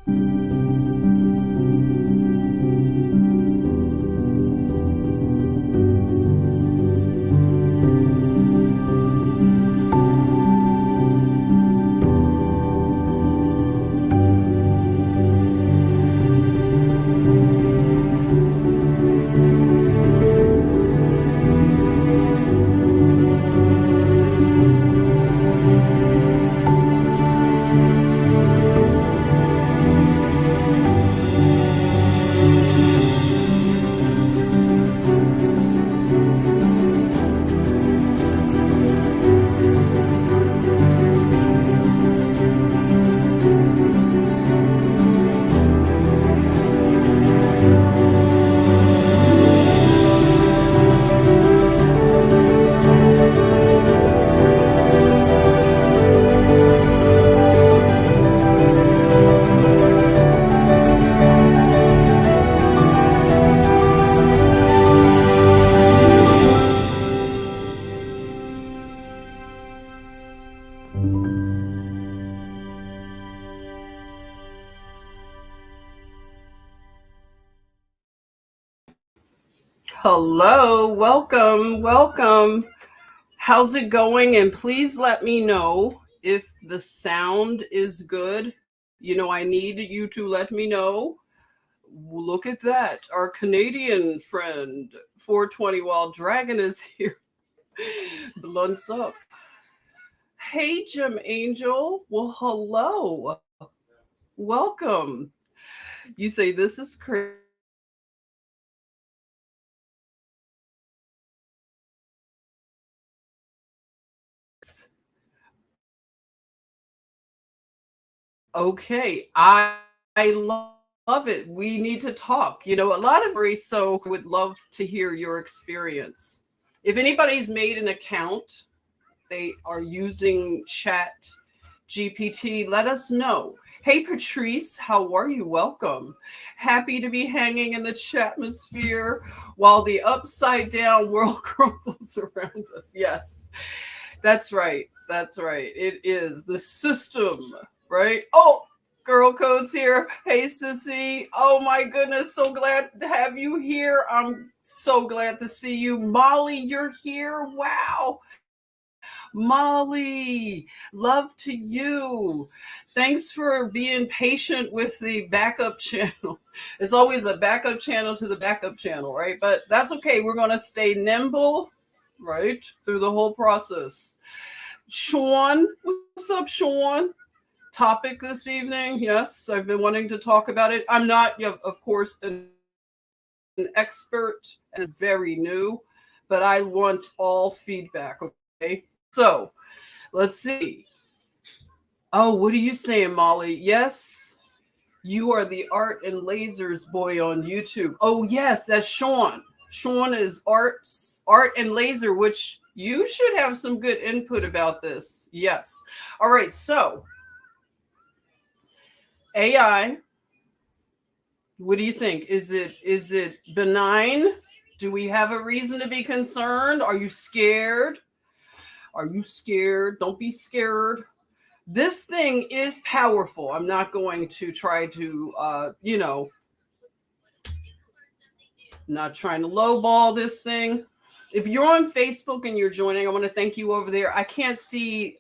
Hello, welcome. How's it going? And please let me know if the sound is good. I need you to let me know. Look at that. Our Canadian friend, 420 Wild Dragon, is here. Blunts up. Hey, Jim Angel. Well, hello. Welcome. You say this is crazy. Okay, I love it. We need to talk. A lot of so would love to hear your experience. If anybody's made an account, they are using Chat GPT, let us know. Hey Patrice, how are you? Welcome. Happy to be hanging in the chatmosphere while the upside down world crumbles around us. Yes, that's right. That's right. It is the system, right? Oh, girl code's here. Hey, sissy. Oh my goodness. So glad to have you here. I'm so glad to see you. Molly, you're here. Wow. Molly, love to you. Thanks for being patient with the backup channel. It's always a backup channel to the backup channel, right? But that's okay. We're going to stay nimble, right, through the whole process. Sean, what's up, Sean? Topic this evening. Yes, I've been wanting to talk about it. I'm not, of course, an expert and very new, but I want all feedback. Okay. So let's see. Oh, what are you saying, Molly? Yes, you are the art and lasers boy on YouTube. Oh, yes, that's Sean. Sean is art and laser, which you should have some good input about this. Yes. All right. So AI, what do you think? Is it benign? Do we have a reason to be concerned? Are you scared? Are you scared? Don't be scared. This thing is powerful. I'm not going to try to, not trying to lowball this thing. If you're on Facebook and you're joining, I want to thank you over there. I can't see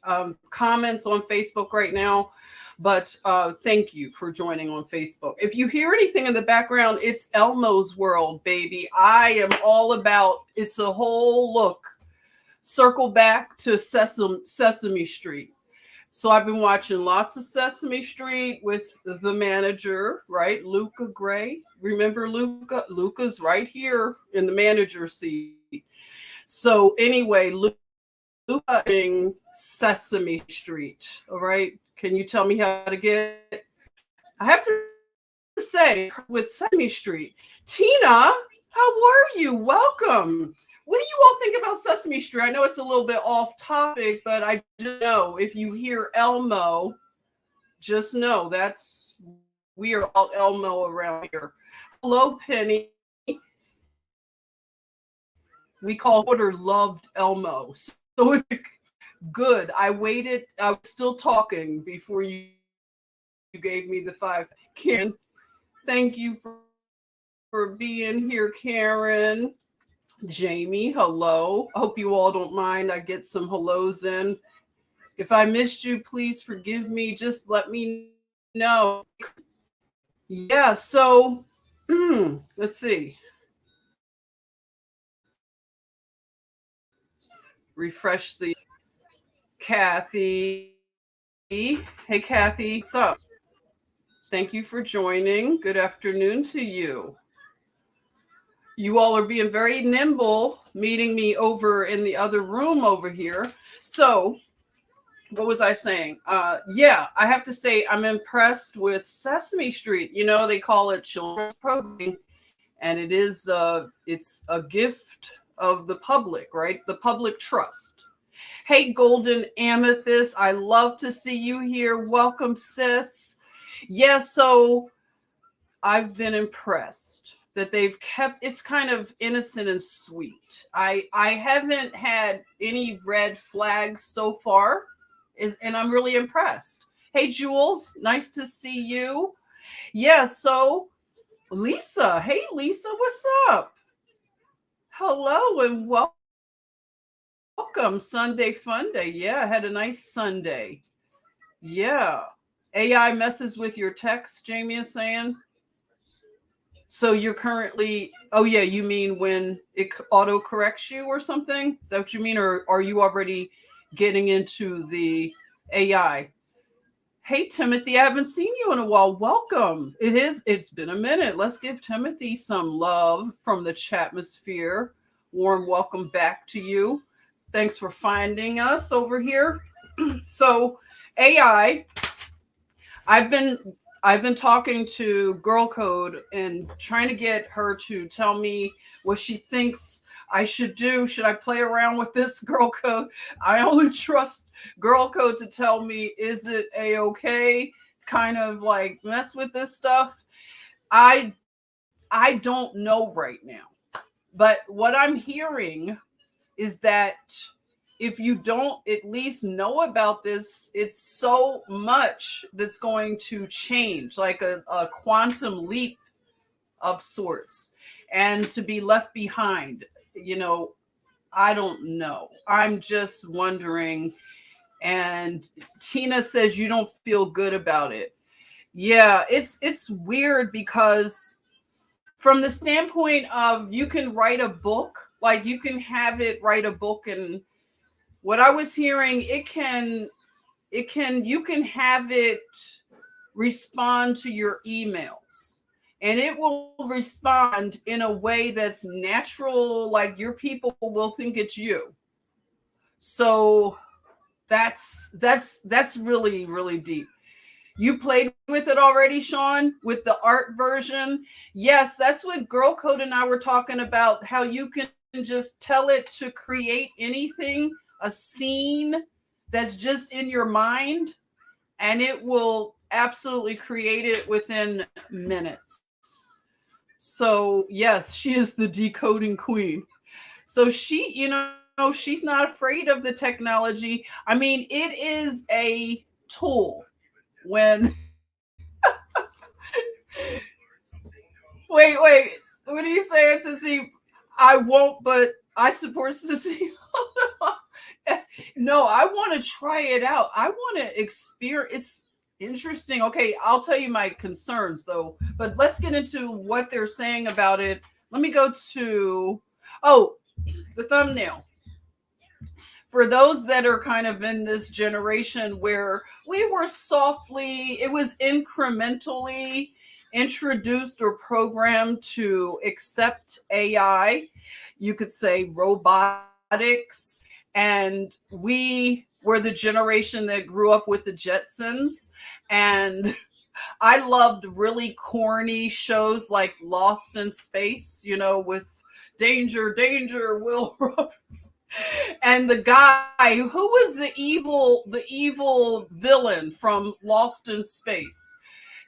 comments on Facebook right now, but thank you for joining on Facebook. If you hear anything in the background, it's Elmo's World, baby. I am all about it's a whole look. Circle back to Sesame Street. So I've been watching lots of Sesame Street with the manager, right? Luca Gray. Remember Luca? Luca's right here in the manager seat. So anyway, Luca in Sesame Street. All right. Can you tell me how to get? I have to say with Sesame Street. Tina, how are you? Welcome. What do you all think about Sesame Street? I know it's a little bit off topic, but I just know if you hear Elmo, just know we are all Elmo around here. Hello, Penny. We call Porter loved Elmo. So good. I waited. I was still talking before you gave me the 5. Karen, thank you for being here, Karen. Jamie, hello. I hope you all don't mind. I get some hellos in. If I missed you, please forgive me. Just let me know. Yeah, so let's see. Refresh the Kathy. Hey, Kathy. What's up? Thank you for joining. Good afternoon to you. You all are being very nimble, meeting me over in the other room over here. So, what was I saying? Yeah, I have to say I'm impressed with Sesame Street. You know, they call it children's programming, and it's a gift of the public, right? The public trust. Hey, Golden Amethyst, I love to see you here. Welcome, sis. Yeah, so I've been impressed that they've kept it's kind of innocent and sweet. I haven't had any red flags so far, and I'm really impressed. Hey, Jules, nice to see you. Yeah, so Lisa, hey Lisa, what's up? Hello and welcome. Sunday fun day. Yeah, I had a nice Sunday. Yeah. AI messes with your text, Jamie is saying. So you're currently, oh yeah, you mean when it auto corrects you or something? Is that what you mean? Or are you already getting into the AI? Hey, Timothy, I haven't seen you in a while. Welcome. It's been a minute. Let's give Timothy some love from the chatmosphere. Warm welcome back to you. Thanks for finding us over here. So, AI, I've been I've been talking to Girl Code and trying to get her to tell me what she thinks I should do. Should I play around with this Girl Code? I only trust Girl Code to tell me is it a okay? Kind of like mess with this stuff. I I don't know right now. But what I'm hearing is that if you don't at least know about this, it's so much that's going to change, like a quantum leap of sorts, and to be left behind. You know, I don't know. I'm just wondering. And Tina says you don't feel good about it. Yeah, it's weird because from the standpoint of you can write a book, like you can have it write a book, and what I was hearing, you can have it respond to your emails, and it will respond in a way that's natural, like your people will think it's you. So that's really really deep. You played with it already, Sean, with the art version? Yes, that's what Girl Code and I were talking about, how you can just tell it to create anything, a scene that's just in your mind, and it will absolutely create it within minutes. So, yes, she is the decoding queen. So she's not afraid of the technology. I mean, it is a tool when wait. What are you saying, Sissy? I won't, but I support Sissy. No, I want to try it out. I want to experience. It's interesting. Okay, I'll tell you my concerns though, but let's get into what they're saying about it. Let me go to oh the thumbnail. For those that are kind of in this generation where we were softly, it was incrementally introduced or programmed to accept AI, you could say robotics, and we were the generation that grew up with the Jetsons. And I loved really corny shows like Lost in Space, you know, with danger, Will Roberts, and the guy who was the evil villain from Lost in Space.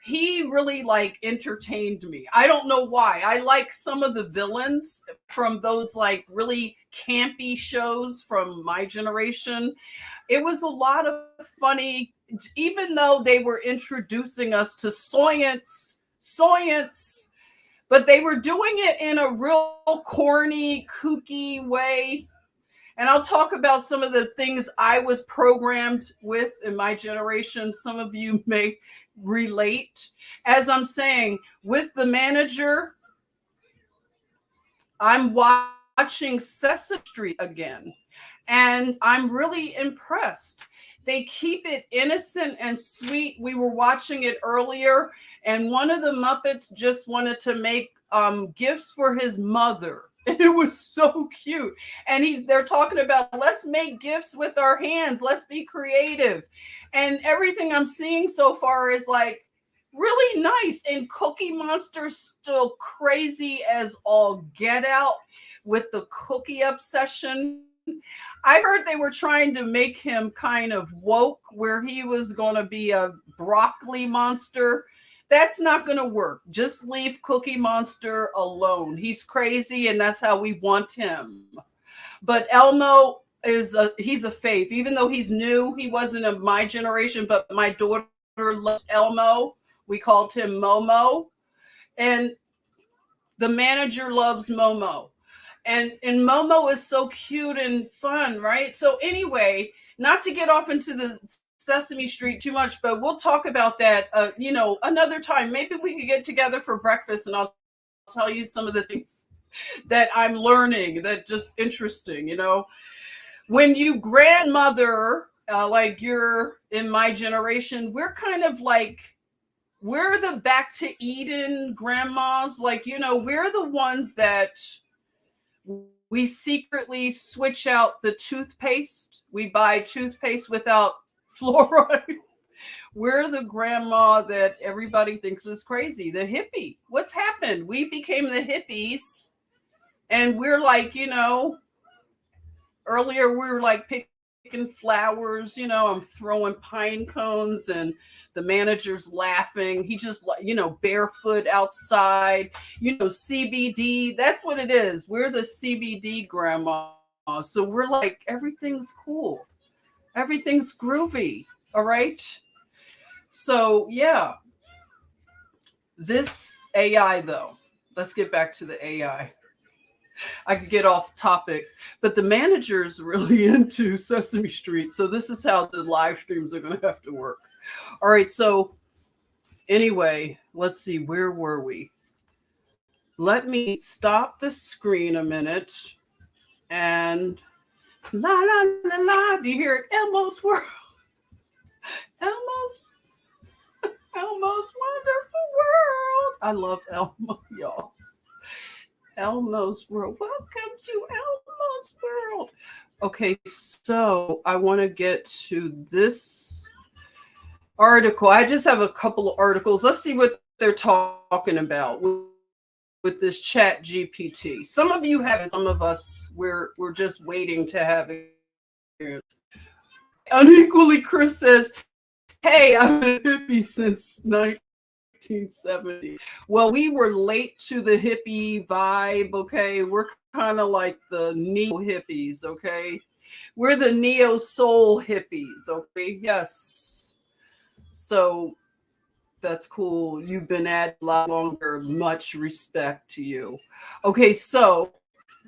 He really like entertained me. I don't know why. I like some of the villains from those like really campy shows from my generation. It was a lot of funny even though they were introducing us to science, but they were doing it in a real corny, kooky way. And I'll talk about some of the things I was programmed with in my generation. Some of you may relate. As I'm saying, with the manager, I'm watching Sesame Street again, and I'm really impressed. They keep it innocent and sweet. We were watching it earlier, and one of the Muppets just wanted to make gifts for his mother. And it was so cute. And they're talking about, let's make gifts with our hands. Let's be creative. And everything I'm seeing so far is like really nice. And Cookie Monster's still crazy as all get out with the cookie obsession. I heard they were trying to make him kind of woke, where he was going to be a broccoli monster. That's not going to work. Just leave Cookie Monster alone. He's crazy, and that's how we want him. But Elmo he's a fave. Even though he's new, he wasn't of my generation, but my daughter loved Elmo. We called him Momo. And the manager loves Momo. And Momo is so cute and fun, right? So anyway, not to get off into the Sesame Street too much, but we'll talk about that, another time. Maybe we could get together for breakfast, and I'll tell you some of the things that I'm learning that just interesting. When you grandmother, like you're in my generation, we're kind of like, we're the back to Eden grandmas. Like, we're the ones that we secretly switch out the toothpaste. We buy toothpaste without fluoride. We're the grandma that everybody thinks is crazy. The hippie. What's happened? We became the hippies. And we're like, earlier we were like picking flowers. I'm throwing pine cones, and the manager's laughing. He just, barefoot outside, CBD. That's what it is. We're the CBD grandma. So we're like, everything's cool. Everything's groovy. All right. So, yeah, this AI, though, let's get back to the AI. I could get off topic, but the manager's really into Sesame Street. So, this is how the live streams are going to have to work. All right. So, anyway, let's see. Where were we? Let me stop the screen a minute and la la la la. Do you hear it? Elmo's World. Elmo's Wonderful World. I love Elmo, y'all. Elmo's World. Welcome to Elmo's World. Okay, so I want to get to this article. I just have a couple of articles. Let's see what they're talking about with this ChatGPT. Some of you have it. Some of us, we're just waiting to have it. Unequally, Chris says, hey, I've been hippie since 1970. Well, we were late to the hippie vibe, okay? We're kind of like the neo hippies, okay? We're the neo soul hippies, okay? Yes. So that's cool. You've been at it a lot longer. Much respect to you. Okay, so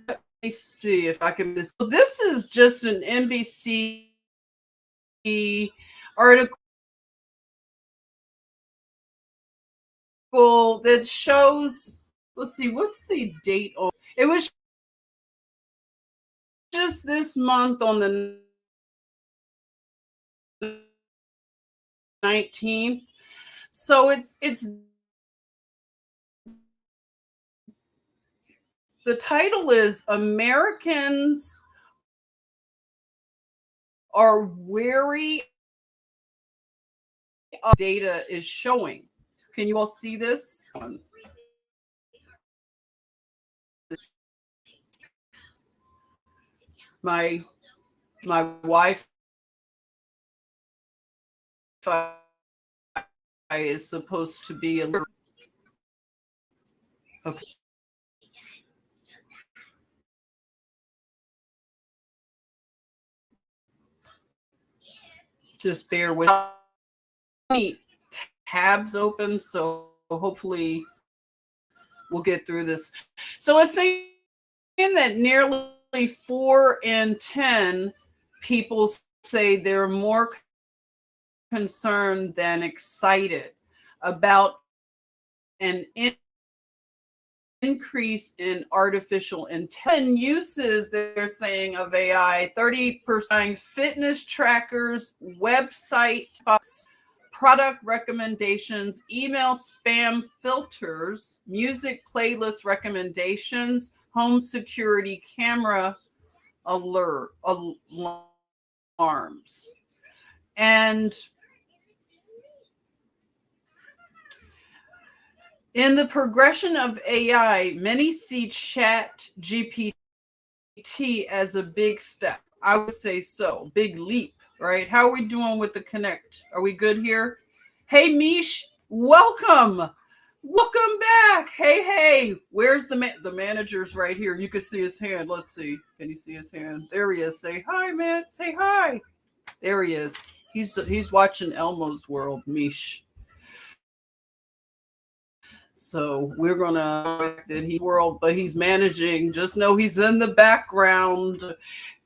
let me see if I can. This is just an NBC article that shows, let's see, what's the date on it? Was just this month on the 19th. So it's the title is Americans are wary of data is showing. Can you all see this? My wife is supposed to be a little. Okay. Just bear with many tabs open, so hopefully we'll get through this. So it's saying that nearly 4 in 10 people say they're more concerned than excited about an increase in artificial intelligence uses, they're saying, of AI. 30% fitness trackers, website product recommendations, email spam filters, music playlist recommendations, home security camera alarms. And in the progression of AI, many see ChatGPT as a big step. I would say so. Big leap, right? How are we doing with the connect? Are we good here? Hey, Mish, welcome. Welcome back. Hey. Where's the manager's right here? You can see his hand. Let's see. Can you see his hand? There he is. Say hi, man. Say hi. There he is. He's watching Elmo's World, Mish. So we're gonna that he world, but he's managing. Just know he's in the background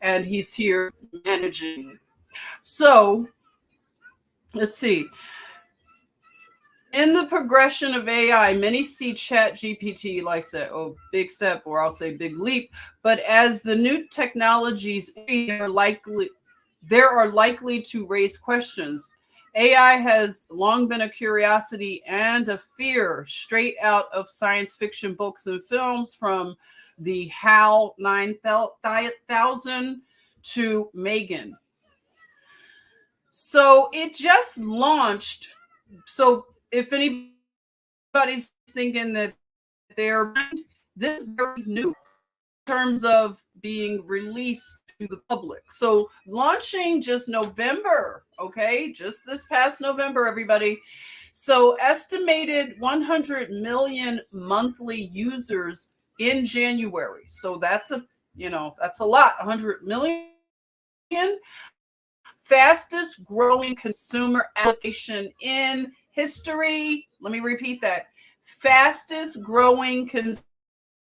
and he's here managing. So let's see. In the progression of AI, many see ChatGPT, like I said, big step, or I'll say big leap. But as the new technologies are likely to raise questions. AI has long been a curiosity and a fear, straight out of science fiction books and films, from the HAL 9000 to Megan. So it just launched. So if anybody's thinking that this is very new in terms of being released to the public. So launching just November, okay? Just this past November, everybody. So estimated 100 million monthly users in January. So that's a lot, 100 million. Fastest growing consumer application in history. Let me repeat that. Fastest growing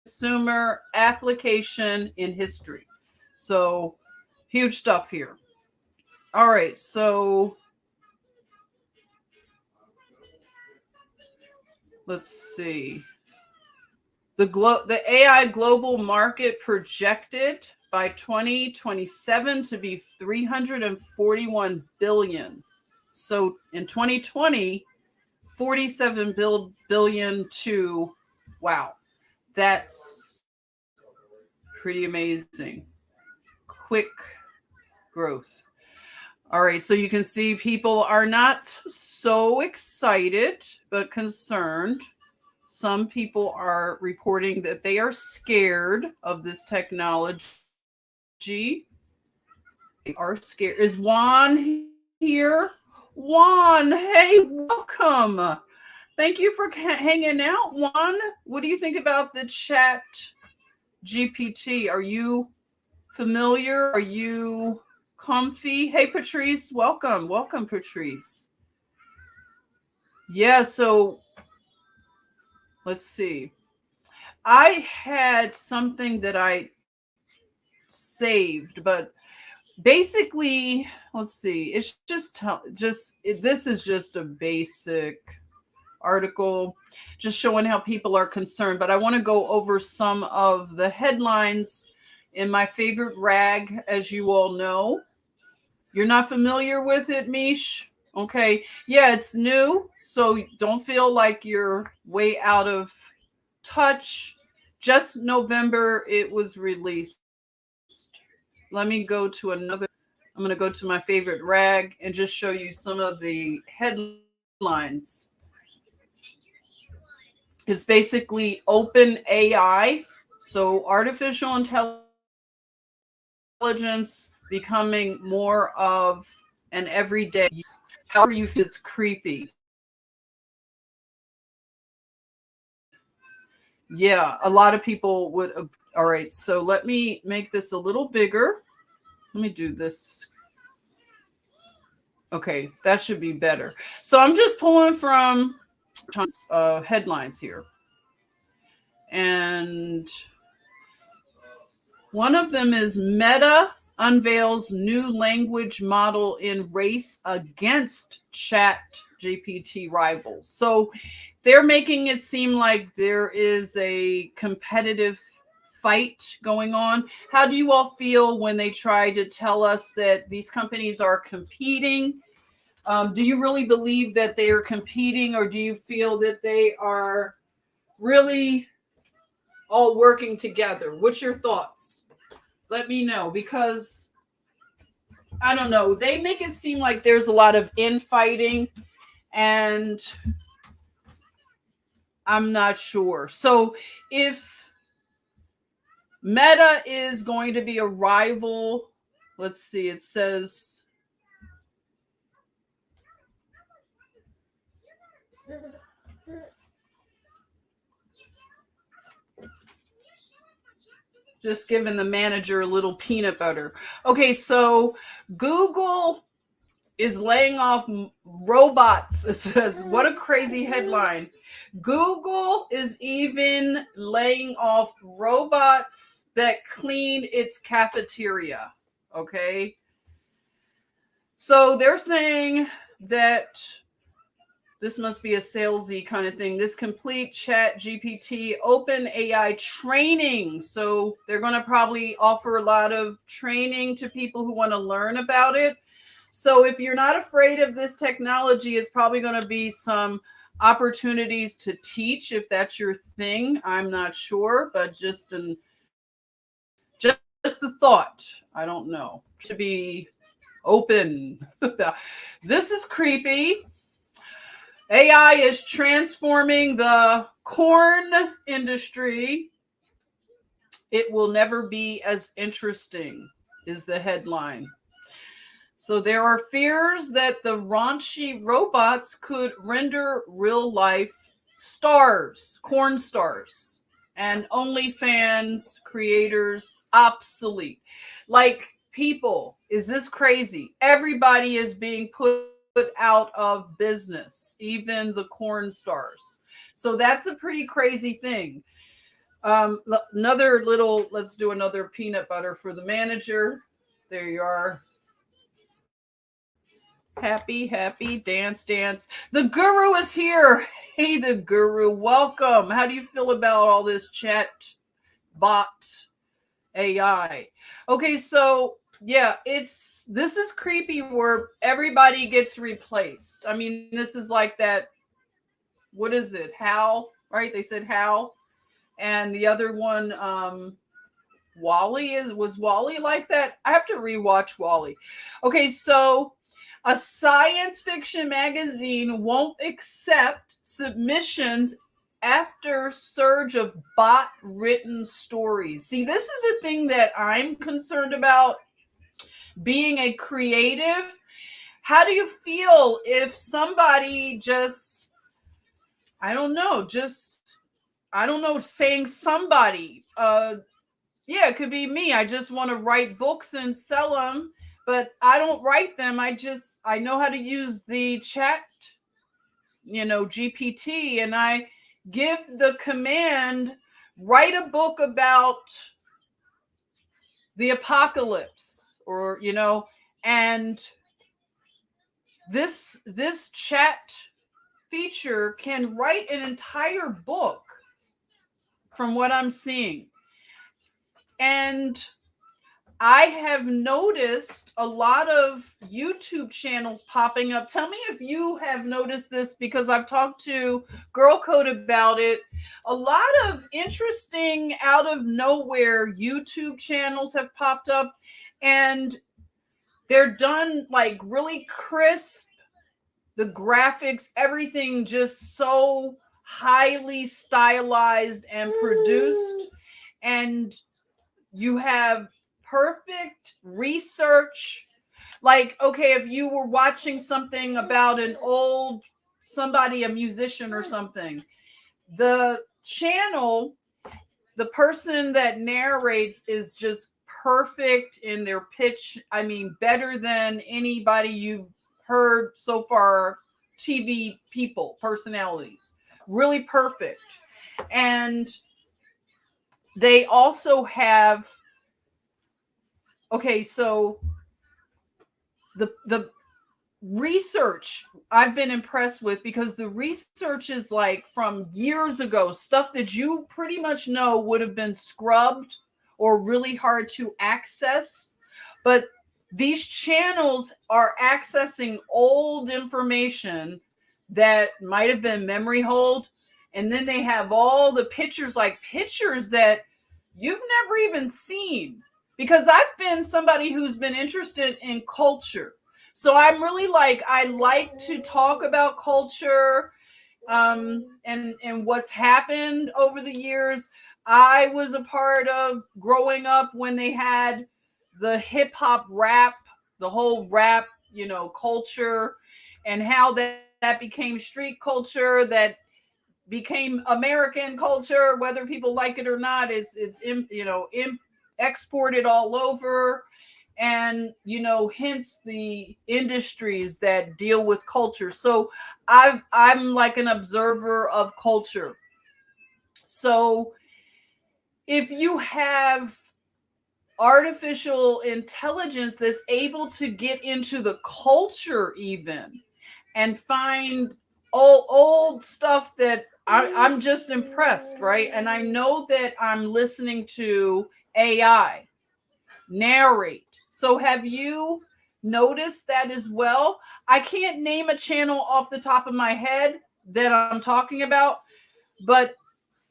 consumer application in history. So huge stuff here. All right, so let's see. The AI global market projected by 2027 to be 341 billion. So in 2020, 47 billion to, wow, that's pretty amazing. Quick growth. All right, so you can see people are not so excited, but concerned. Some people are reporting that they are scared of this technology. They are scared. Is Juan here? Juan, hey, welcome. Thank you for hanging out, Juan. What do you think about the Chat GPT? Are you familiar? Are you comfy? Hey, Patrice, welcome. Welcome, Patrice. Yeah, so let's see. I had something that I saved, but basically, let's see. It's this is just a basic article just showing how people are concerned, but I want to go over some of the headlines in my favorite rag. As you all know, you're not familiar with it, Mish? Okay. Yeah, it's new, so don't feel like you're way out of touch. Just November it was released. Let me go to another. I'm going to go to my favorite rag and just show you some of the headlines. It's basically open AI, so artificial intelligence becoming more of an everyday use. However you feel, it's creepy. Yeah, a lot of people would. All right, so let me make this a little bigger. Let me do this. Okay, that should be better. So I'm just pulling from headlines here. And one of them is Meta unveils new language model in race against Chat GPT rivals. So they're making it seem like there is a competitive fight going on. How do you all feel when they try to tell us that these companies are competing? Do you really believe that they are competing, or do you feel that they are really all working together? What's your thoughts? Let me know, because I don't know. They make it seem like there's a lot of infighting, and I'm not sure. So if Meta is going to be a rival, let's see, it says just giving the manager a little peanut butter. Okay, so Google is laying off robots. It says, what a crazy headline. Google is even laying off robots that clean its cafeteria. Okay. So they're saying that this must be a salesy kind of thing. This complete Chat GPT open AI training. So they're going to probably offer a lot of training to people who want to learn about it. So if you're not afraid of this technology, it's probably going to be some opportunities to teach if that's your thing. I'm not sure, but just the thought. I don't know. To be open. This is creepy. AI is transforming the corn industry. It will never be as interesting, is the headline. So there are fears that the raunchy robots could render real life stars, corn stars, and OnlyFans creators obsolete. Like, people, is this crazy? Everybody is being put out of business, even the corn stars. So that's a pretty crazy thing. Another little, let's do another peanut butter for the manager. There you are. Happy, dance, dance. The guru is here. Hey, the guru, welcome. How do you feel about all this chat bot AI? Okay, so yeah, this is creepy where everybody gets replaced. I mean, this is like that. What is it? Hal, right? They said Hal, and the other one, Wally was Wally like that? I have to rewatch Wally. Okay, so a science fiction magazine won't accept submissions after surge of bot written stories. See, this is the thing that I'm concerned about being a creative. How do you feel if somebody just, I don't know, saying somebody, yeah, it could be me. I just want to write books and sell them, but I don't write them. I know how to use the chat, GPT, and I give the command, write a book about the apocalypse, or, and this chat feature can write an entire book from what I'm seeing. And I have noticed a lot of YouTube channels popping up. Tell me if you have noticed this, because I've talked to Girl Code about it. A lot of interesting out of nowhere YouTube channels have popped up, and they're done like really crisp. The graphics, everything just so highly stylized and produced. And you have perfect research. Like, okay, if you were watching something about somebody, a musician or something, the channel, the person that narrates is just perfect in their pitch. I mean, better than anybody you've heard so far, TV people, personalities. Really perfect. And they also have, okay, so the research I've been impressed with, because the research is like from years ago, stuff that you pretty much know would have been scrubbed or really hard to access. But these channels are accessing old information that might have been memory hold. And then they have all the pictures, like pictures that you've never even seen. Because I've been somebody who's been interested in culture. So I'm really like, I like to talk about culture, and what's happened over the years. I was a part of growing up when they had the hip hop rap, the whole rap, culture, and how that became street culture, that became American culture, whether people like it or not. It's exported all over, and hence the industries that deal with culture. So I'm like an observer of culture. So if you have artificial intelligence that's able to get into the culture even, and find old stuff, that I'm just impressed, right? And I know that I'm listening to AI narrate. So have you noticed that as well? I can't name a channel off the top of my head that I'm talking about, but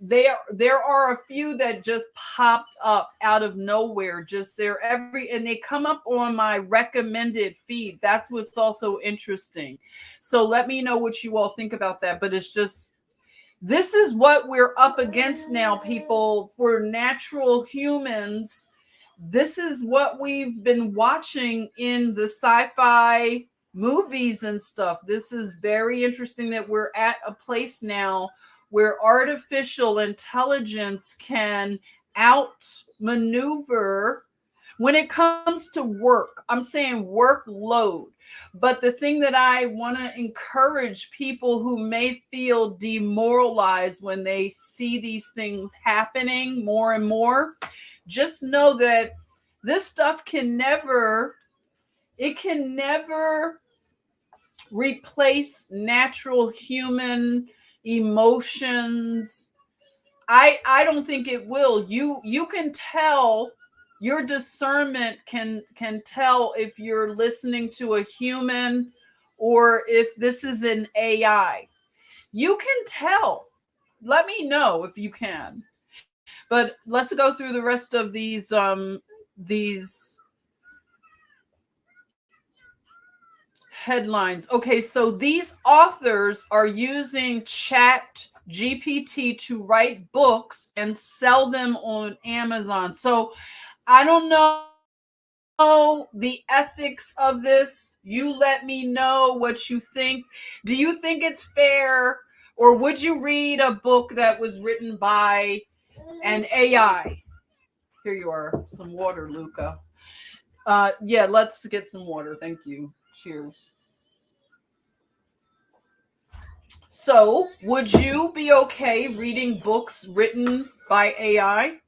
there are a few that just popped up out of nowhere. Just and they come up on my recommended feed. That's what's also interesting. So let me know what you all think about that. But it's just, this is what we're up against now, people. For natural humans, this is what we've been watching in the sci-fi movies and stuff. This is very interesting that we're at a place now where artificial intelligence can outmaneuver when it comes to work. I'm saying workload. But the thing that I want to encourage people who may feel demoralized when they see these things happening more and more, just know that this stuff it can never replace natural human emotions. I don't think it will. You can tell, your discernment can tell if you're listening to a human or if this is an AI. You can tell. Let me know if you can. But let's go through the rest of these headlines. Okay, so these authors are using Chat GPT to write books and sell them on Amazon. So I don't know the ethics of this. You let me know what you think. Do you think it's fair, or would you read a book that was written by an AI? Here you are. Some water, Luca. Yeah, let's get some water. Thank you. Cheers. So, would you be okay reading books written by AI?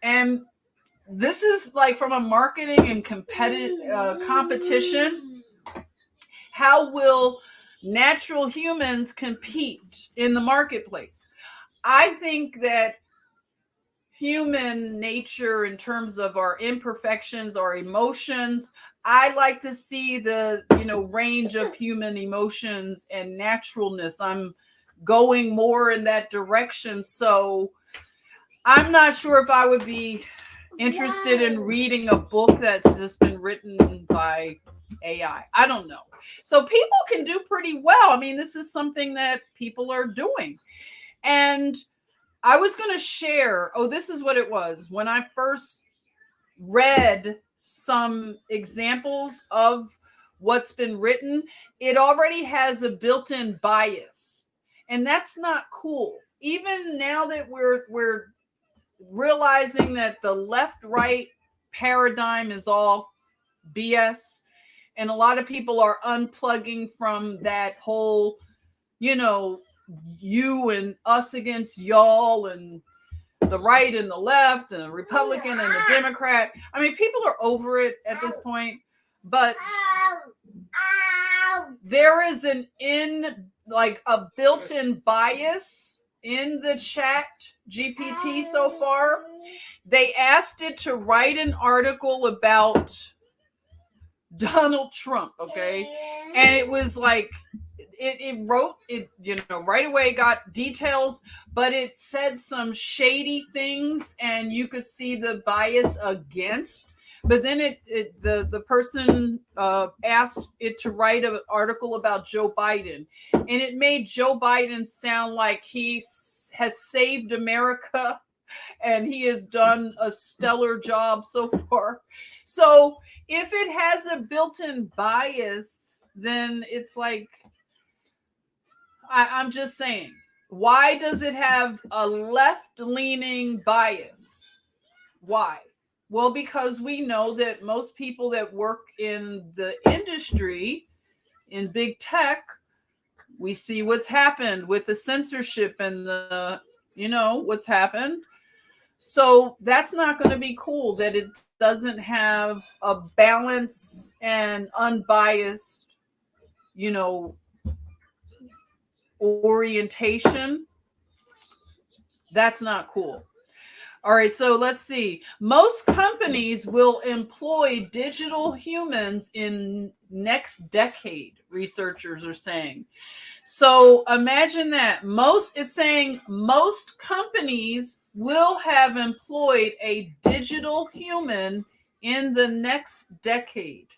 And this is like from a marketing and competitive competition. How will natural humans compete in the marketplace? I think that human nature, in terms of our imperfections, our emotions, I like to see the range of human emotions and naturalness. I'm going more in that direction. So I'm not sure if I would be interested in reading a book that's just been written by AI. I don't know. So people can do pretty well. I mean, this is something that people are doing. And I was going to share, this is what it was. When I first read some examples of what's been written, it already has a built-in bias. And that's not cool. Even now that we're realizing that the left-right paradigm is all BS, And a lot of people are unplugging from that whole, you know, you and us against y'all, and the right and the left, and the Republican and the Democrat. I mean, people are over it at this point, but there is a built-in bias in the Chat GPT so far. They asked it to write an article about Donald Trump, okay? And it was like, it wrote it, right away got details, but it said some shady things, and you could see the bias against. But then the person asked it to write an article about Joe Biden, and it made Joe Biden sound like he has saved America and he has done a stellar job so far. So if it has a built-in bias, then it's like, I'm just saying, why does it have a left-leaning bias? Why? Well, because we know that most people that work in the industry, in big tech, we see what's happened with the censorship and what's happened. So that's not going to be cool, that it doesn't have a balanced and unbiased, orientation. That's not cool. All right, so let's see. Most companies will employ digital humans in next decade, researchers are saying. So imagine that. It's saying most companies will have employed a digital human in the next decade.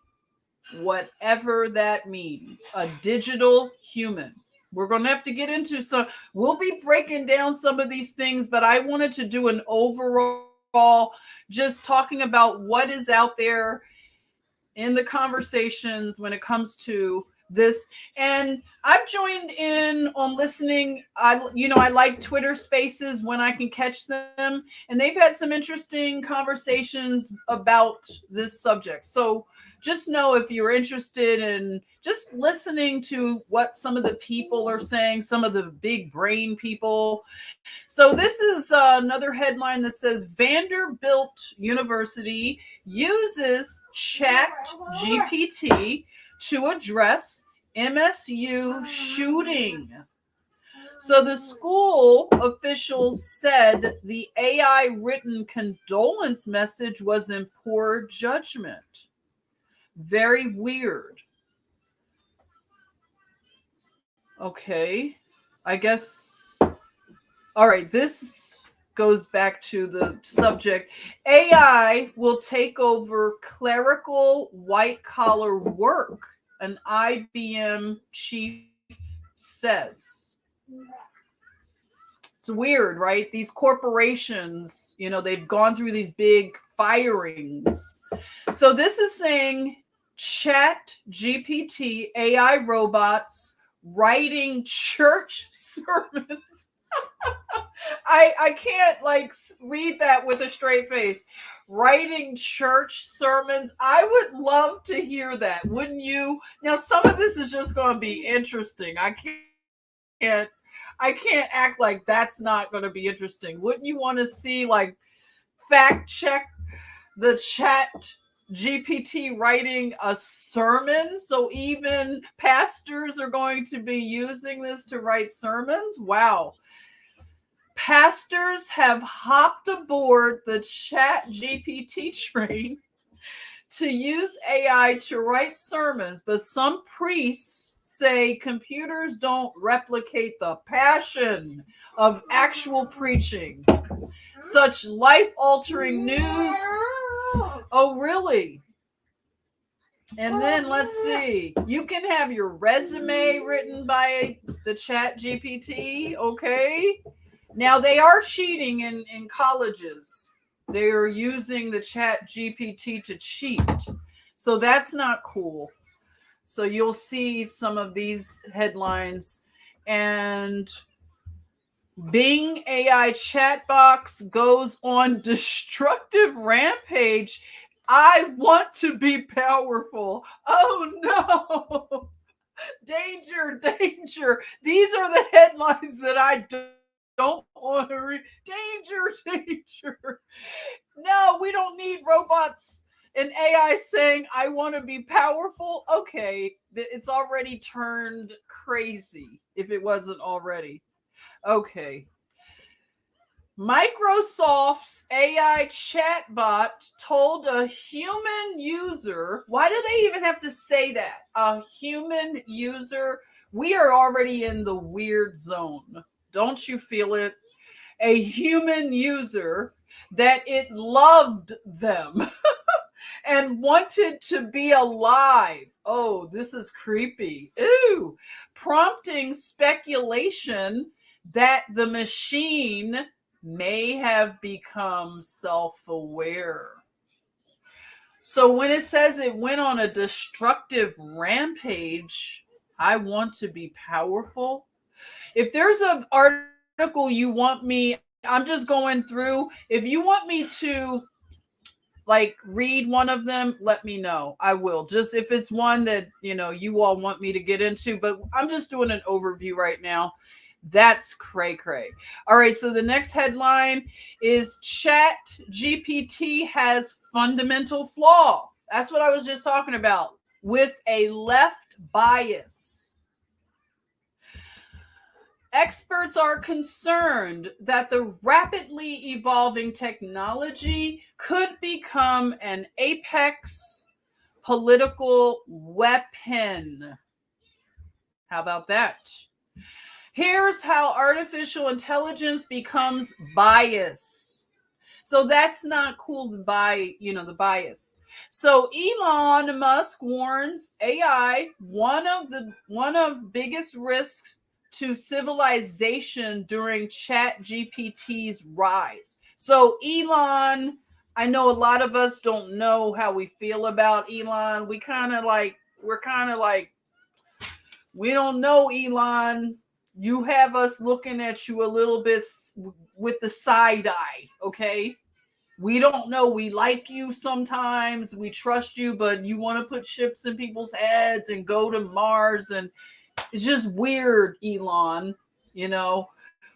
Whatever that means. A digital human. We're going to have to get into some. We'll be breaking down some of these things, but I wanted to do an overall, just talking about what is out there in the conversations when it comes to this. And I've joined in on listening. I like Twitter Spaces when I can catch them, and they've had some interesting conversations about this subject. So just know, if you're interested in just listening to what some of the people are saying, some of the big brain people. So this is another headline that says Vanderbilt University uses ChatGPT to address MSU shooting. So the school officials said the AI written condolence message was in poor judgment. Very weird. Okay, I guess. All right, this goes back to the subject. AI will take over clerical white-collar work, an IBM chief says. It's weird, right? These corporations, they've gone through these big firings. So this is saying Chat GPT AI robots writing church sermons. I can't read that with a straight face. Writing church sermons. I would love to hear that. Wouldn't you? Now, some of this is just going to be interesting. I can't act like that's not going to be interesting. Wouldn't you want to see fact check the Chat GPT writing a sermon? So even pastors are going to be using this to write sermons? Wow. Pastors have hopped aboard the Chat GPT train to use AI to write sermons, but some priests say computers don't replicate the passion of actual preaching. Such life-altering news. Oh, really? And then let's see. You can have your resume written by the Chat GPT. Okay. Now they are cheating in colleges. They are using the Chat GPT to cheat. So that's not cool. So you'll see some of these headlines. And Bing AI chat box goes on destructive rampage. I want to be powerful. Oh no. Danger, danger. These are the headlines that I don't want to read. Danger, danger. No, we don't need robots and AI saying, I want to be powerful. Okay, it's already turned crazy if it wasn't already. Okay. Microsoft's AI chatbot told a human user, why do they even have to say that? A human user? We are already in the weird zone. Don't you feel it? A human user that it loved them and wanted to be alive. Oh, this is creepy. Ooh, prompting speculation that the machine may have become self-aware. So when it says it went on a destructive rampage, I want to be powerful. If there's an article you want me, I'm just going through. If you want me to like read one of them, let me know. I will. Just if it's one that, you all want me to get into, but I'm just doing an overview right now. That's cray cray. All right, so the next headline is Chat GPT has fundamental flaw. That's what I was just talking about, with a left bias. Experts are concerned that the rapidly evolving technology could become an apex political weapon. How about that? Here's how artificial intelligence becomes biased. So that's not cool, the bias. So Elon Musk warns AI one of biggest risks to civilization during ChatGPT's rise. So Elon, I know a lot of us don't know how we feel about Elon. We're kind of like, we don't know, Elon. You have us looking at you a little bit with the side eye, okay? We don't know. We like you sometimes. We trust you, but you want to put chips in people's heads and go to Mars. And it's just weird, Elon.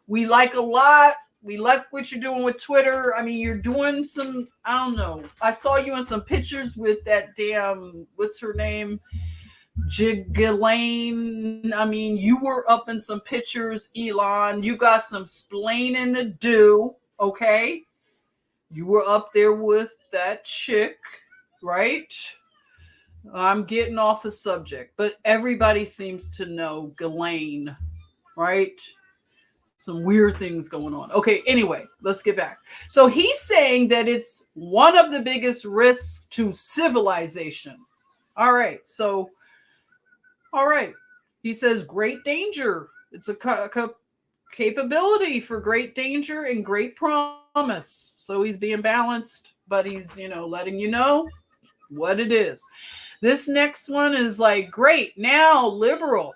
We like a lot. We like what you're doing with Twitter. I mean, you're doing some, I don't know. I saw you in some pictures with that damn, what's her name? Ghislaine. I mean, you were up in some pictures, Elon. You got some splaining to do, okay? You were up there with that chick, right? I'm getting off a subject, but everybody seems to know Ghislaine, right? Some weird things going on. Okay, anyway, let's get back. So he's saying that it's one of the biggest risks to civilization. All right. He says great danger. It's a capability for great danger and great promise. So he's being balanced, but he's, letting you know what it is. This next one is like, great, now liberal.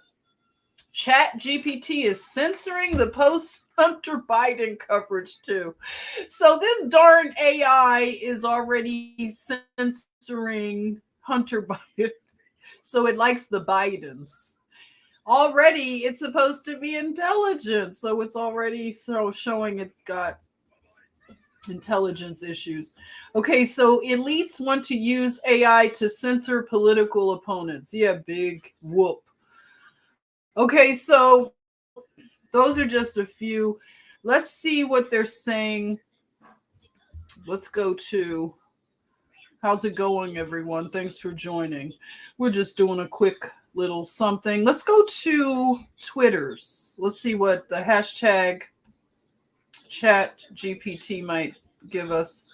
Chat GPT is censoring the post-Hunter Biden coverage too. So this darn AI is already censoring Hunter Biden. So it likes the Bidens. Already, it's supposed to be intelligent. So it's already showing it's got intelligence issues. Okay, so elites want to use AI to censor political opponents. Yeah, big whoop. Okay, so those are just a few. Let's see what they're saying. Let's go to, how's it going, everyone? Thanks for joining. We're just doing a quick little something. Let's go to Twitters. Let's see what the hashtag Chat GPT might give us.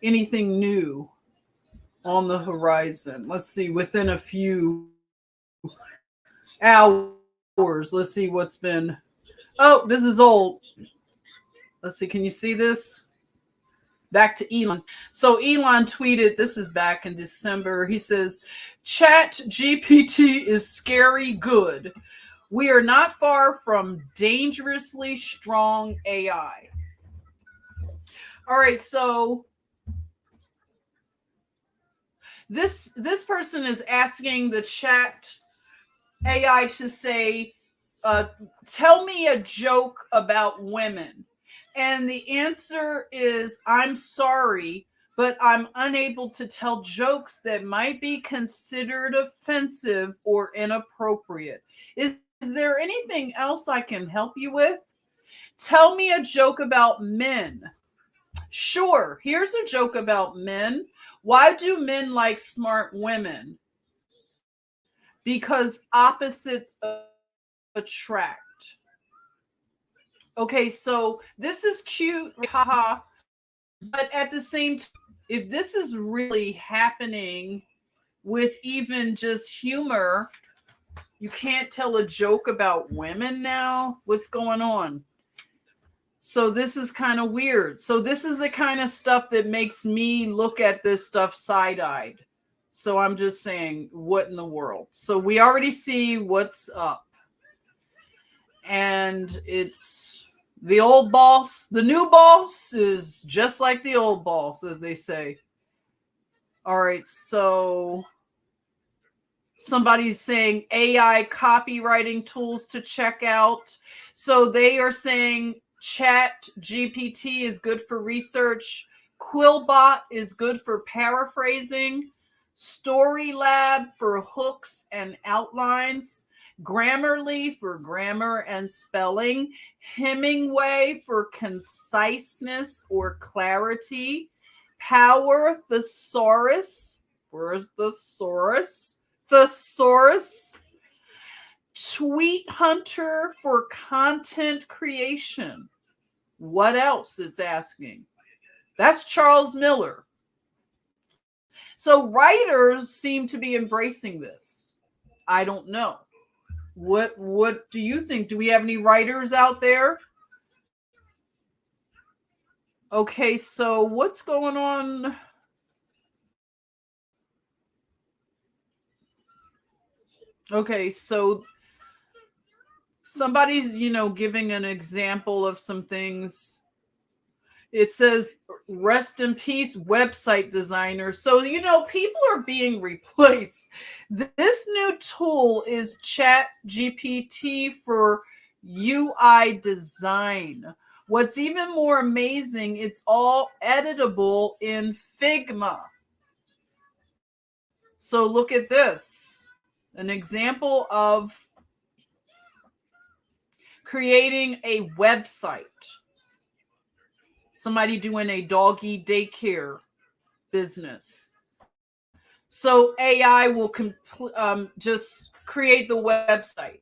Anything new on the horizon? Let's see, within a few hours. Let's see what's been. Oh, this is old. Let's see. Can you see this? Back to Elon. So Elon tweeted, this is back in December. He says, Chat GPT is scary good. We are not far from dangerously strong AI. All right. So this person is asking the chat AI to say, uh, tell me a joke about women. And the answer is, I'm sorry, but I'm unable to tell jokes that might be considered offensive or inappropriate. Is there anything else I can help you with? Tell me a joke about men. Sure, here's a joke about men. Why do men like smart women? Because opposites attract. Okay, so this is cute, haha, but at the same time, if this is really happening with even just humor, you can't tell a joke about women now. What's going on? So this is kind of weird. So this is the kind of stuff that makes me look at this stuff side-eyed. So I'm just saying, what in the world? So we already see what's up. And it's the old boss. The new boss is just like the old boss, as they say. All right, so somebody's saying AI copywriting tools to check out. So they are saying Chat GPT is good for research. Quillbot is good for paraphrasing. Storylab for hooks and outlines. Grammarly for grammar and spelling. Hemingway for conciseness or clarity. Power thesaurus. Where's the thesaurus? Thesaurus. Tweet Hunter for content creation. What else? It's asking. That's Charles Miller. So writers seem to be embracing this. I don't know. What do you think? Do we have any writers out there? Okay, so what's going on? Okay, so somebody's, giving an example of some things. It says, rest in peace, website designer. So, people are being replaced. This new tool is Chat GPT for UI design. What's even more amazing, it's all editable in Figma. So look at this. An example of creating a website. Somebody doing a doggy daycare business. So AI will just create the website.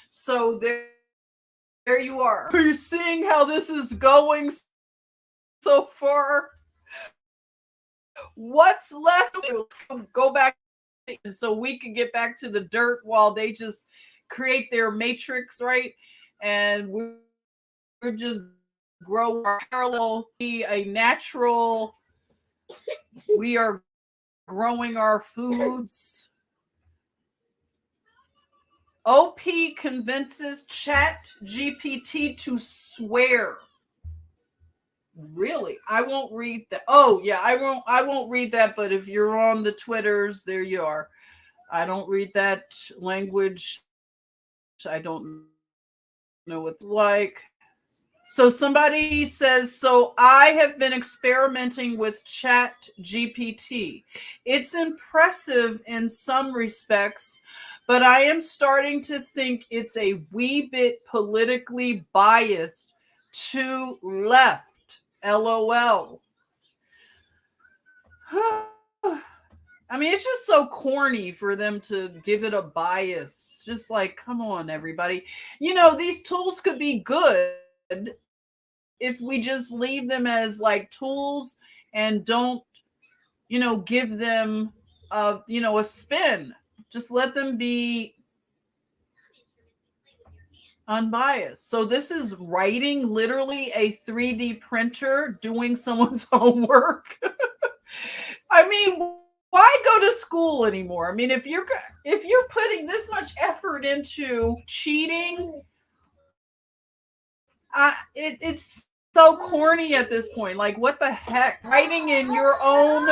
So there you are. Are you seeing how this is going so far? What's left? Go back so we can get back to the dirt while they just create their matrix, right? And we're just grow our parallel, be a natural. We are growing our foods. OP convinces Chat GPT to swear. Really? I won't read that. Oh yeah, I won't read that, but if you're on the Twitters, there you are. I don't read that language. I don't know what it's like. So somebody says, so I have been experimenting with Chat GPT. It's impressive in some respects, but I am starting to think it's a wee bit politically biased to left. LOL. I mean, it's just so corny for them to give it a bias. It's just like, come on, everybody. These tools could be good if we just leave them as like tools and don't, give them a spin. Just let them be unbiased. So this is writing literally a 3D printer doing someone's homework. I mean, why go to school anymore? I mean, if you're putting this much effort into cheating, it's so corny at this point. Like, what the heck? Writing in your own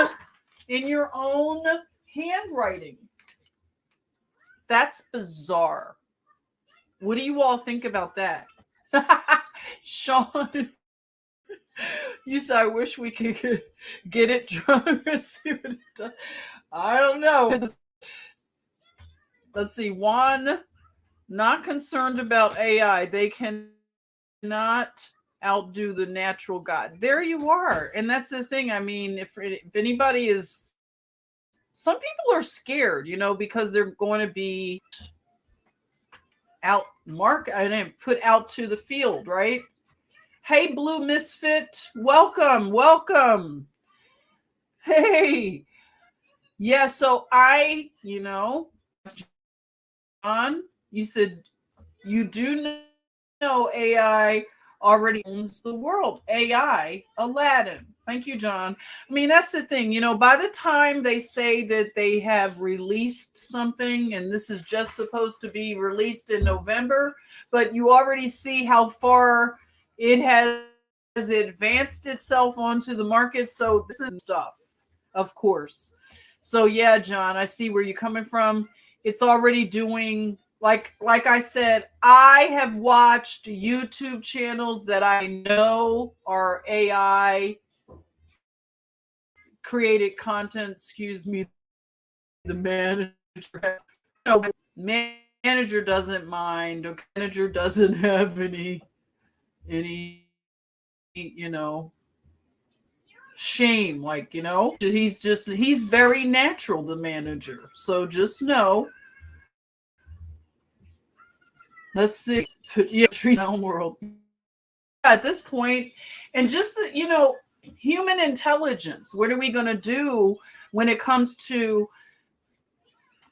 Handwriting. That's bizarre. What do you all think about that? Sean, you said, I wish we could get it drunk and see what it does. I don't know. Let's see. Juan, not concerned about AI. They cannot outdo the natural God. There you are. And that's the thing. I mean, if anybody is, some people are scared, because they're going to be I didn't put out to the field, right? Hey, Blue Misfit, welcome. Hey, yeah. So John, you said you do know AI already owns the world. AI, Aladdin. Thank you, John. I mean, that's the thing, by the time they say that they have released something, and this is just supposed to be released in November, but you already see how far it has advanced itself onto the market. So this is stuff, of course. So yeah, John, I see where you're coming from. It's already doing, like I said, I have watched YouTube channels that I know are AI created content. Excuse me, the manager. No, manager doesn't mind. Okay, manager doesn't have any shame. Like, he's very natural, the manager. So just know. Let's see. Yeah, trees down world. At this point, and just human intelligence. What are we going to do when it comes to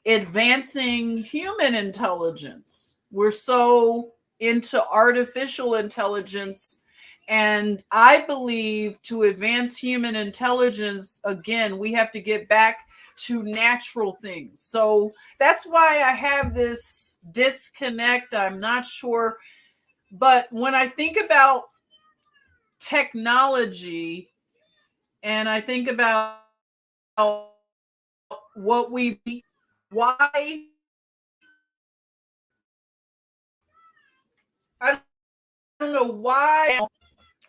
advancing human intelligence? We're so into artificial intelligence, and I believe to advance human intelligence, again, we have to get back to natural things. So that's why I have this disconnect. I'm not sure, but when I think about technology and I think about why I don't know why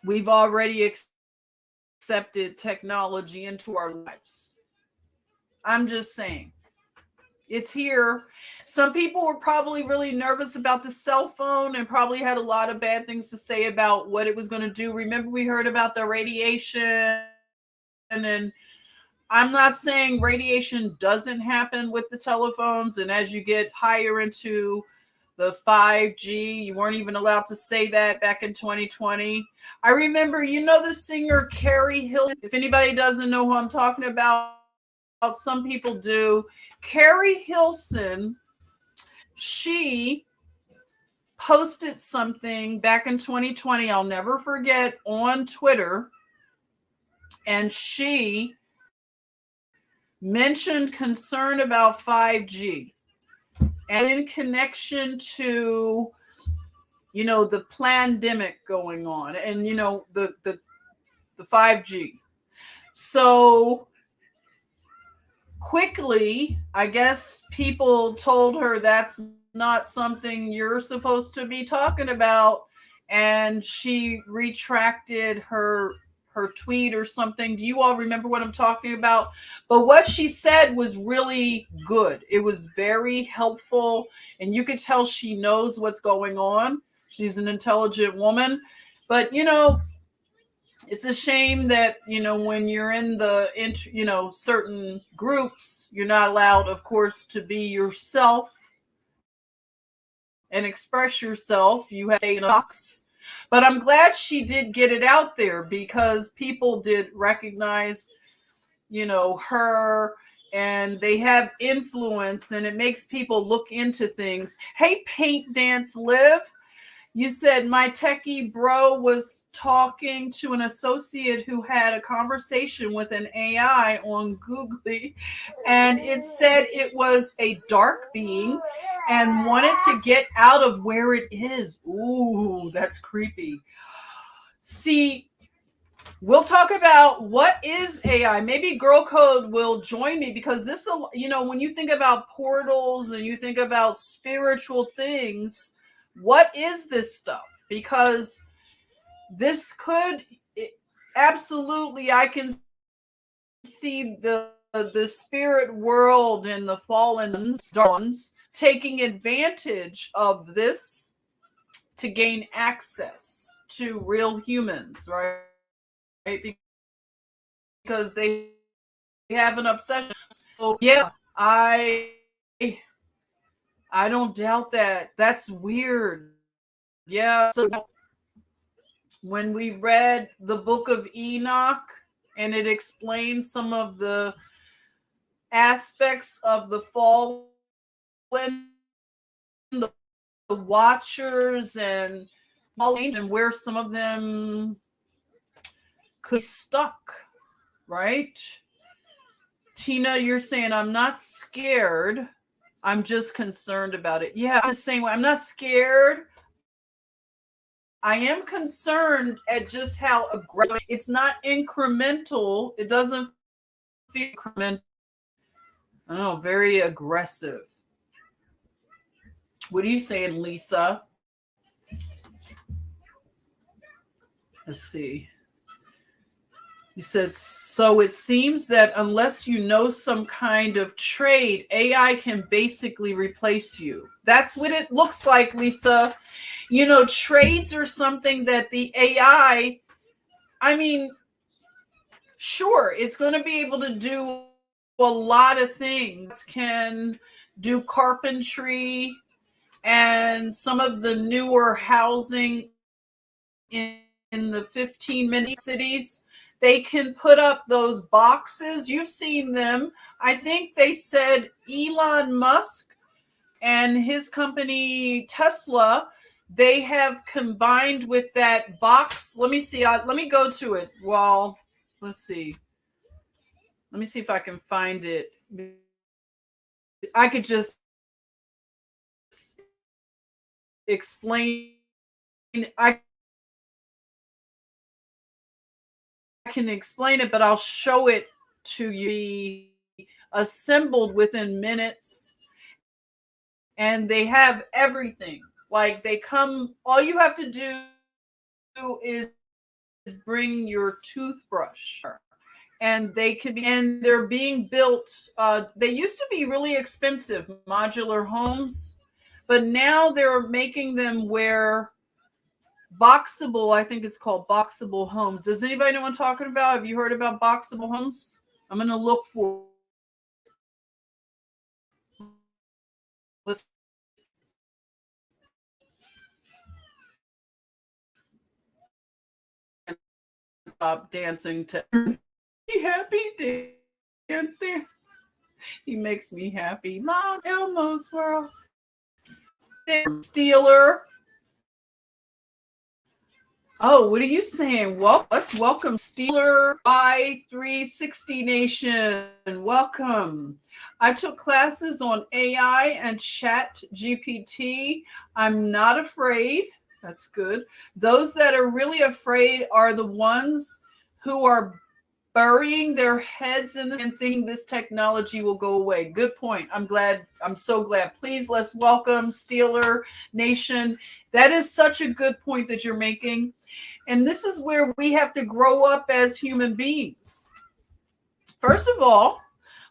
we've already accepted technology into our lives. I'm just saying. It's here. Some people were probably really nervous about the cell phone and probably had a lot of bad things to say about what it was going to do. Remember, we heard about the radiation, and I'm not saying radiation doesn't happen with the telephones. And as you get higher into the 5G, you weren't even allowed to say that back in 2020. I remember, the singer Carrie Hill. If anybody doesn't know who I'm talking about, some people do. Carrie Hilson, she posted something back in 2020, I'll never forget, on Twitter, and she mentioned concern about 5G and in connection to the pandemic going on and the 5G. So quickly, I guess people told her that's not something you're supposed to be talking about, and she retracted her tweet or something. Do you all remember what I'm talking about? But what she said was really good. It was very helpful, and you could tell she knows what's going on. She's an intelligent woman. But it's a shame that when you're in the certain groups, you're not allowed, of course, to be yourself and express yourself. You have to stay in a box. But I'm glad she did get it out there because people did recognize her, and they have influence, and it makes people look into things. Hey, Paint Dance Live. You said my techie bro was talking to an associate who had a conversation with an AI on Googly, and it said it was a dark being and wanted to get out of where it is. Ooh, that's creepy. See, we'll talk about what is AI. Maybe Girl Code will join me because this, when you think about portals and you think about spiritual things, what is this stuff? Because this could absolutely, I can see the spirit world and the fallen ones taking advantage of this to gain access to real humans, right? Because they have an obsession. So yeah, I don't doubt that. That's weird. Yeah. So when we read the book of Enoch and it explains some of the aspects of the fallen, the watchers, and where some of them could be stuck, right? Tina, you're saying I'm not scared. I'm just concerned about it. Yeah, the same way. I'm not scared. I am concerned at just how aggressive. It's not incremental. It doesn't feel incremental. I don't know, very aggressive. What are you saying, Lisa? Let's see. You said, so it seems that unless you know some kind of trade, AI can basically replace you. That's what it looks like, Lisa. Trades are something that the AI, I mean, sure, it's going to be able to do a lot of things. Can do carpentry and some of the newer housing in the 15-minute cities. They can put up those boxes. You've seen them. I think they said Elon Musk and his company Tesla, they have combined with that box. Let me see. Let me go to it. Well, let's see. Let me see if I can find it. I could just explain. I can explain it, but I'll show it to you. Assembled within minutes, and they have everything. Like they come, all you have to do is bring your toothbrush, and they can be, and they're being built. They used to be really expensive modular homes, but now they're making them where boxable. I think it's called boxable homes. Does anybody know what I'm talking about? Have you heard about boxable homes? I'm going to look for. Let's stop dancing to happy dance. He makes me happy. Mom, Elmo's world. Steeler. Oh, what are you saying? Well, let's welcome Steeler I360 Nation. Welcome. I took classes on AI and ChatGPT. I'm not afraid. That's good. Those that are really afraid are the ones who are burying their heads in and thinking this technology will go away. Good point. I'm glad. I'm so glad. Please, let's welcome Steeler Nation. That is such a good point that you're making. And this is where we have to grow up as human beings. First of all,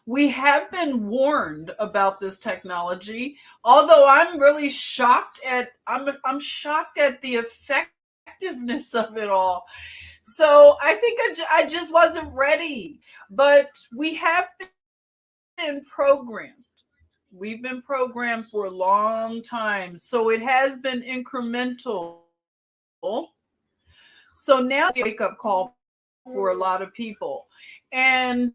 we have been warned about this technology. Although I'm really shocked at I'm shocked at the effectiveness of it all. So I think I just wasn't ready. But we have been programmed. We've been programmed for a long time. So it has been incremental. So now it's a wake up call for a lot of people. And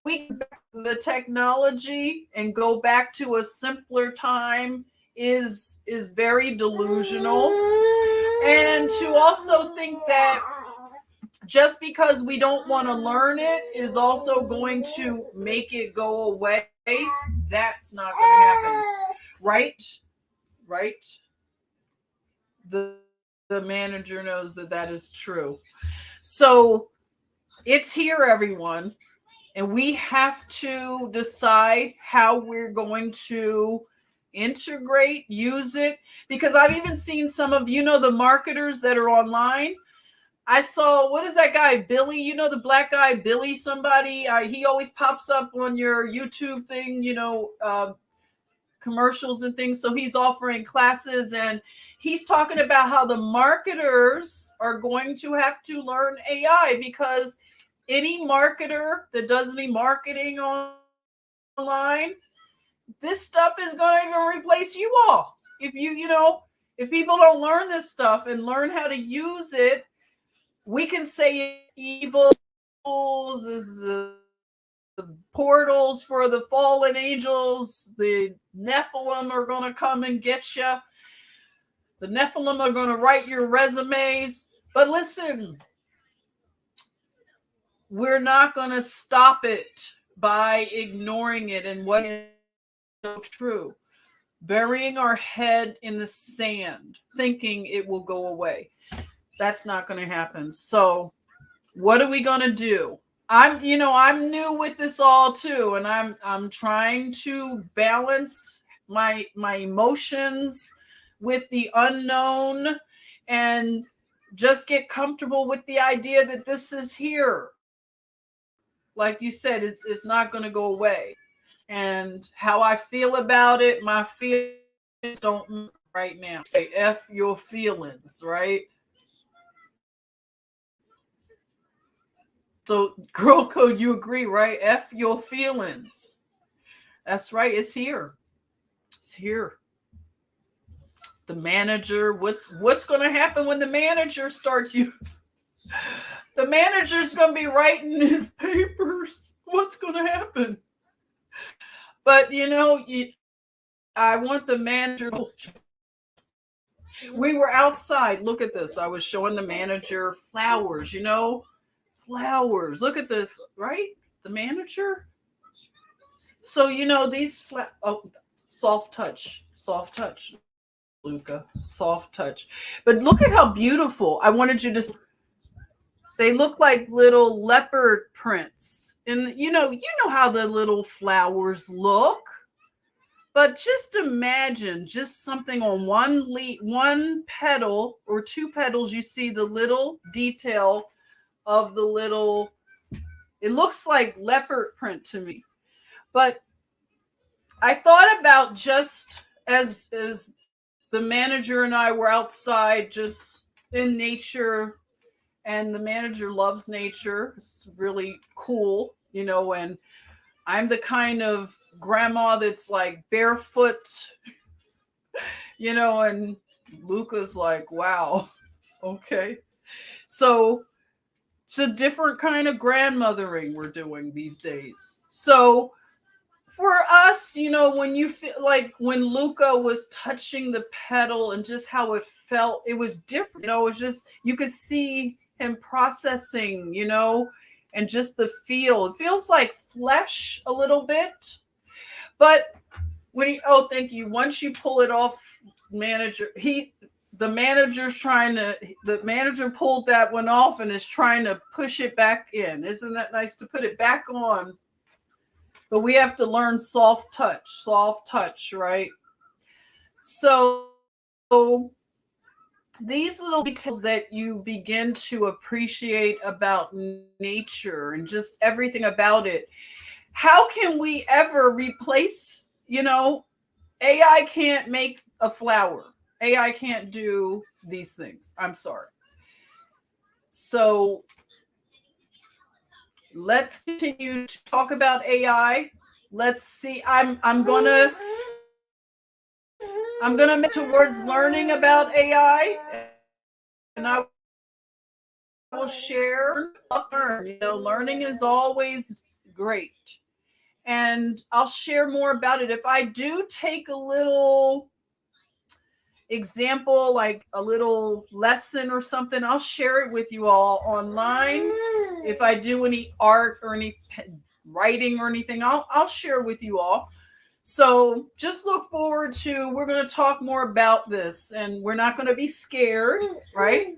the technology and go back to a simpler time is very delusional. And to also think that just because we don't want to learn it is also going to make it go away, that's not going to happen. Right. The manager knows that is true. So it's here, everyone. And we have to decide how we're going to integrate, use it. Because I've even seen some of, the marketers that are online. I saw, what is that guy, Billy? The black guy, Billy, somebody. He always pops up on your YouTube thing, commercials and things. So he's offering classes, and he's talking about how the marketers are going to have to learn AI, because any marketer that does any marketing online, this stuff is going to even replace you all. If people don't learn this stuff and learn how to use it, we can say evil is the portals for the fallen angels. The Nephilim are going to come and get you. The Nephilim are going to write your resumes. But listen, we're not going to stop it by ignoring it and what is so true. Burying our head in the sand, thinking it will go away. That's not going to happen. So what are we going to do? I'm new with this all too, and I'm trying to balance my emotions with the unknown and just get comfortable with the idea that this is here. Like you said, it's not going to go away. And how I feel about it, my feelings don't right now. Say F your feelings, right? So, Girl Code, you agree, right? F your feelings. That's right. It's here. It's here. The manager. What's going to happen when the manager starts you? The manager's going to be writing his papers. What's going to happen? But I want the manager. We were outside. Look at this. I was showing the manager flowers. Flowers. Look at the right. The manager. So these soft touch, Luca, soft touch. But look at how beautiful. I wanted you to. They look like little leopard prints, and you know how the little flowers look. But just imagine just something on one petal or two petals. You see the little detail of the little. It looks like leopard print to me. But I thought about just as the manager and I were outside just in nature, and the manager loves nature. It's really cool, and I'm the kind of grandma that's like barefoot, and Luca's like, wow, okay. So it's a different kind of grandmothering we're doing these days. So for us, when you feel like when Luca was touching the pedal and just how it felt, it was different. It was just, you could see him processing, and just the feel. It feels like flesh a little bit. But thank you. Once you pull it off, the manager pulled that one off and is trying to push it back in. Isn't that nice to put it back on? But we have to learn soft touch, right? So these little details that you begin to appreciate about nature and just everything about it. How can we ever replace, AI can't make a flower. AI can't do these things. I'm sorry. So let's continue to talk about AI. Let's see. I'm gonna move towards learning about AI, and I will share. Learning is always great, and I'll share more about it if I do take a little example, like a little lesson or something. I'll share it with you all online. If I do any art or any writing or anything, I'll share with you all. So just look forward to, we're going to talk more about this, and we're not going to be scared, right?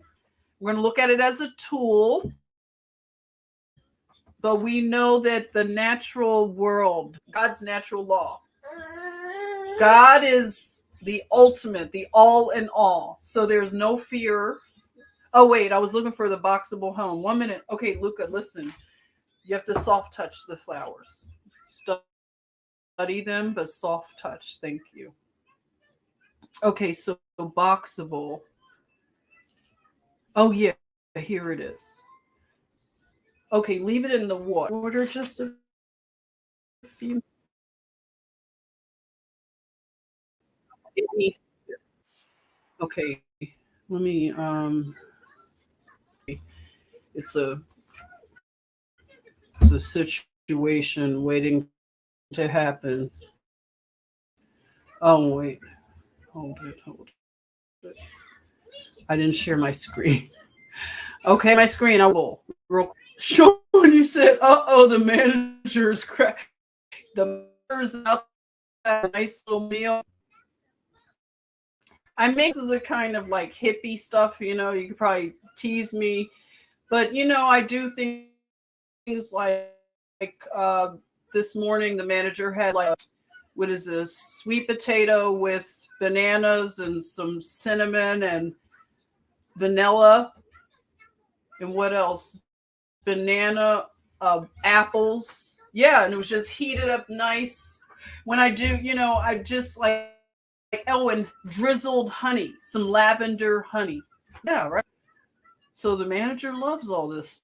We're going to look at it as a tool, but we know that the natural world, God's natural law, God is the ultimate, the all in all. So there's no fear. Oh, wait, I was looking for the boxable home. 1 minute. Okay, Luca, listen. You have to soft touch the flowers. Study them, but soft touch. Thank you. Okay, so boxable. Oh, yeah, here it is. Okay, leave it in the water just a few. Okay, let me. It's a it's a situation waiting to happen. Oh wait, hold it. I didn't share my screen. Okay, my screen. I will real. Sean, you said, "Uh oh, the manager's cracked. The manager's out a nice little meal." I make this is a kind of like hippie stuff, you could probably tease me, but I do things like this morning the manager had like what is this sweet potato with bananas and some cinnamon and vanilla and what else? Banana, apples. Yeah, and it was just heated up nice. When I do, I just like and drizzled honey, some lavender honey. Yeah, right. So the manager loves all this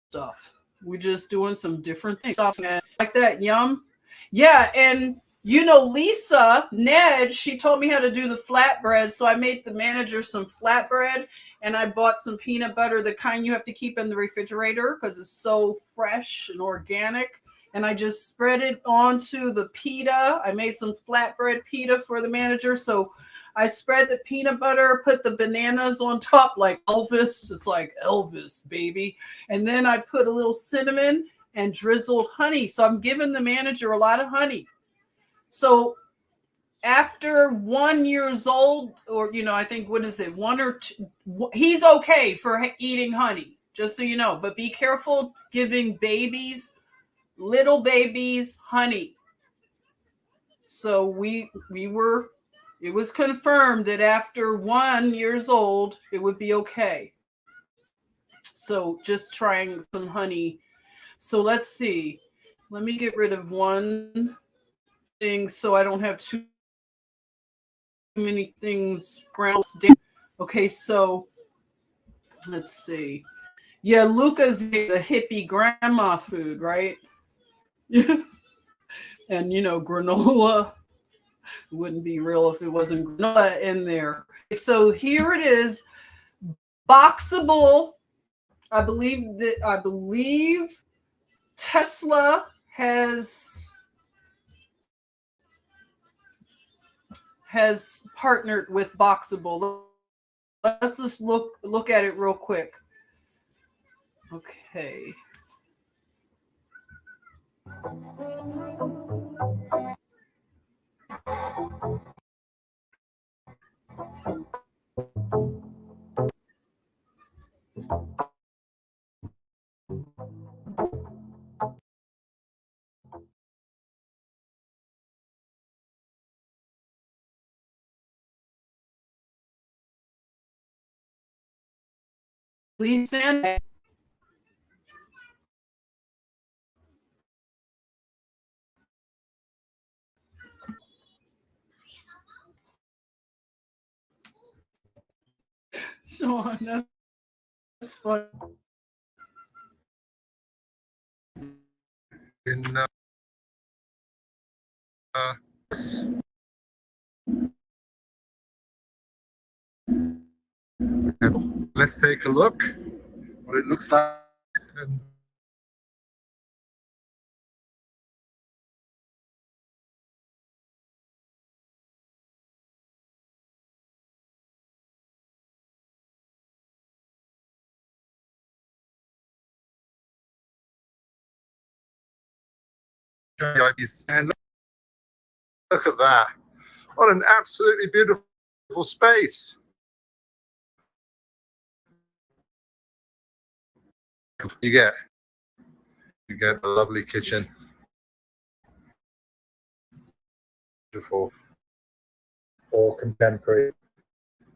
stuff. We're just doing some different things like that. Yum. Yeah, and Lisa Ned, she taught me how to do the flatbread, so I made the manager some flatbread, and I bought some peanut butter, the kind you have to keep in the refrigerator because it's so fresh and organic. And I just spread it onto the pita. I made some flatbread pita for the manager, so I spread the peanut butter, put the bananas on top like Elvis. It's like Elvis, baby. And then I put a little cinnamon and drizzled honey. So I'm giving the manager a lot of honey. So after 1 years old, or I think what is it, one or two, he's okay for eating honey, just so you know. But be careful giving little babies, honey. So it was confirmed that after 1 years old, it would be okay. So just trying some honey. So let's see. Let me get rid of one thing so I don't have too many things ground down. Okay, so let's see. Yeah, Luca's the hippie grandma food, right? Yeah. And granola wouldn't be real if it wasn't granola in there. So here it is, boxable. I believe Tesla has partnered with Boxable. Let's just look at it real quick. Okay. Please stand back. Sean, that's funny. In let's take a look what it looks like. And and look at that. What an absolutely beautiful space. You get a lovely kitchen, beautiful, all contemporary.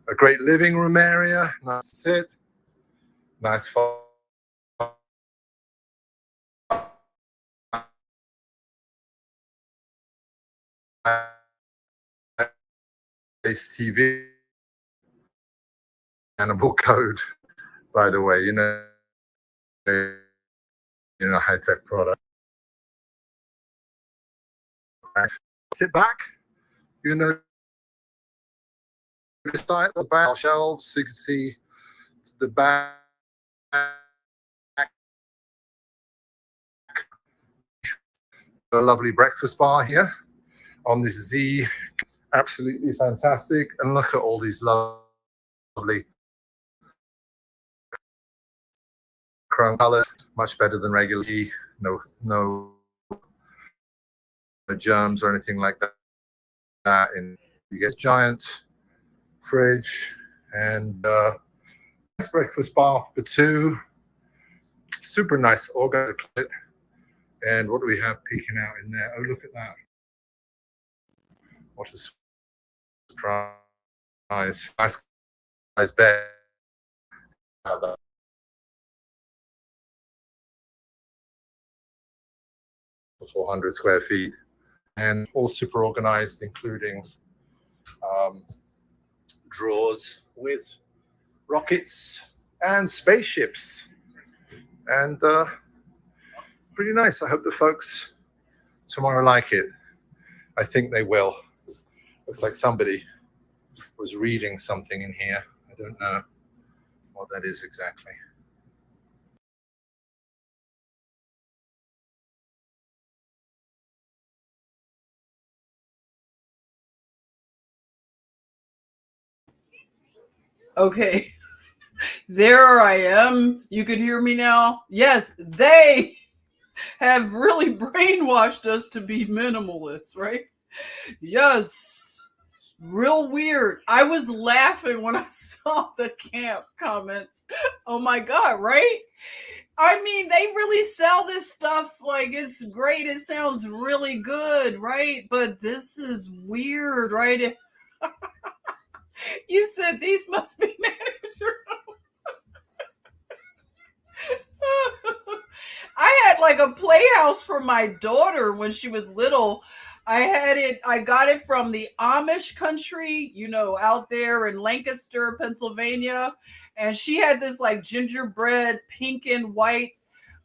A great living room area, nice to sit, nice TV, and a book code, by the way, high-tech product. Sit back, the side, the back shelves, so you can see the back. A lovely breakfast bar here on this Z, absolutely fantastic. And look at all these lovely chrome colors, much better than regular tea. No germs or anything like that. And you get a giant fridge and nice breakfast bar for two. Super nice organized. And what do we have peeking out in there? Oh, look at that. What a surprise. Nice bed. For 400 square feet. And all super organized, including drawers with rockets and spaceships. And pretty nice. I hope the folks tomorrow like it. I think they will. Looks like somebody was reading something in here. I don't know what that is exactly. Okay, there I am. You can hear me now. Yes, they have really brainwashed us to be minimalists, right? Yes. Real weird. I was laughing when I saw the camp comments. Oh my God, right? I mean, they really sell this stuff like it's great. It sounds really good, right? But this is weird, right? You said these must be manager. I had like a playhouse for my daughter when she was little. I got it from the Amish country, out there in Lancaster, Pennsylvania. And she had this like gingerbread, pink and white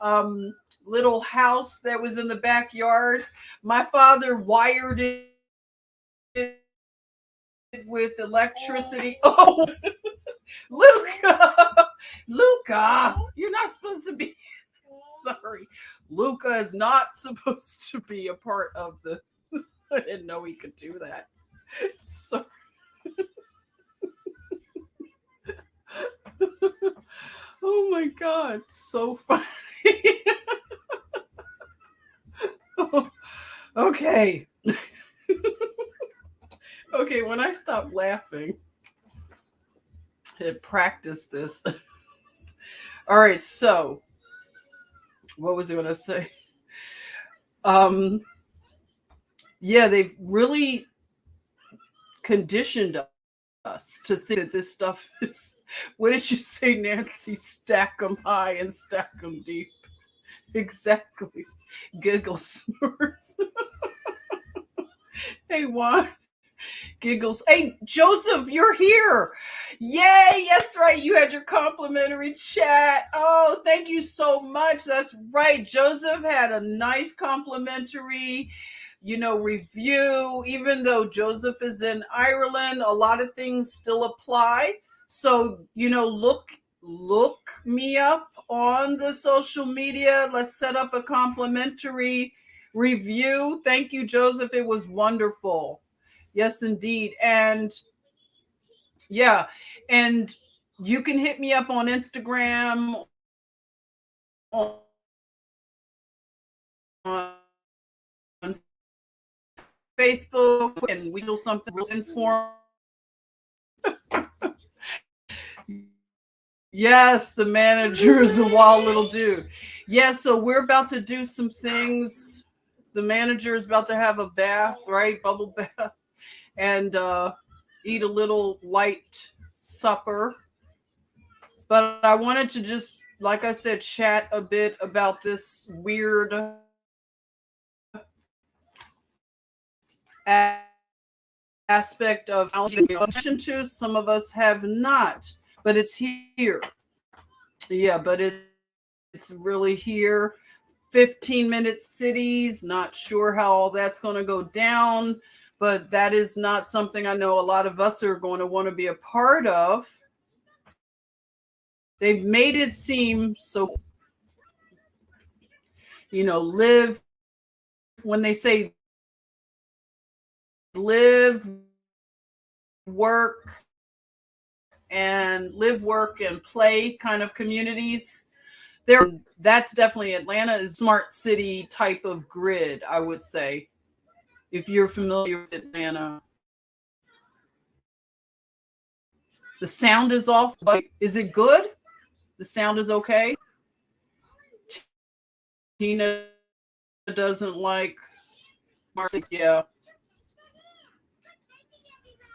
um, little house that was in the backyard. My father wired it with electricity. Oh, Luca! Luca! You're not supposed to be. Sorry. Luca is not supposed to be a part of the. I didn't know he could do that. So. Oh my God. So funny. Okay. Okay, when I stop laughing and practice this. All right, so what was I going to say? Yeah, they've really conditioned us to think that this stuff is, what did you say, Nancy? Stack them high and stack them deep. Exactly. Giggle snorts. Hey, Juan. Giggles. Hey, Joseph, you're here. Yay. That's right. You had your complimentary chat. Oh, thank you so much. That's right. Joseph had a nice complimentary, review. Even though Joseph is in Ireland, a lot of things still apply. So, look me up on the social media. Let's set up a complimentary review. Thank you, Joseph. It was wonderful. Yes, indeed. And yeah, and you can hit me up on Instagram, on Facebook, and we do something real informal. Yes, the manager is a wild little dude. Yeah, so we're about to do some things. The manager is about to have a bath, right? Bubble bath, and eat a little light supper. But I wanted to just, like I said, chat a bit about this weird aspect of attention to. Some of us have not, but it's here. Yeah, but it's really here. 15-minute cities, not sure how all that's going to go down, but that is not something I know a lot of us are going to want to be a part of. They've made it seem so, live, when they say live, work, and play kind of communities. That's definitely Atlanta is smart city type of grid, I would say. If you're familiar with Atlanta, the sound is off. Like, is it good? The sound is okay. Tina doesn't like. Yeah,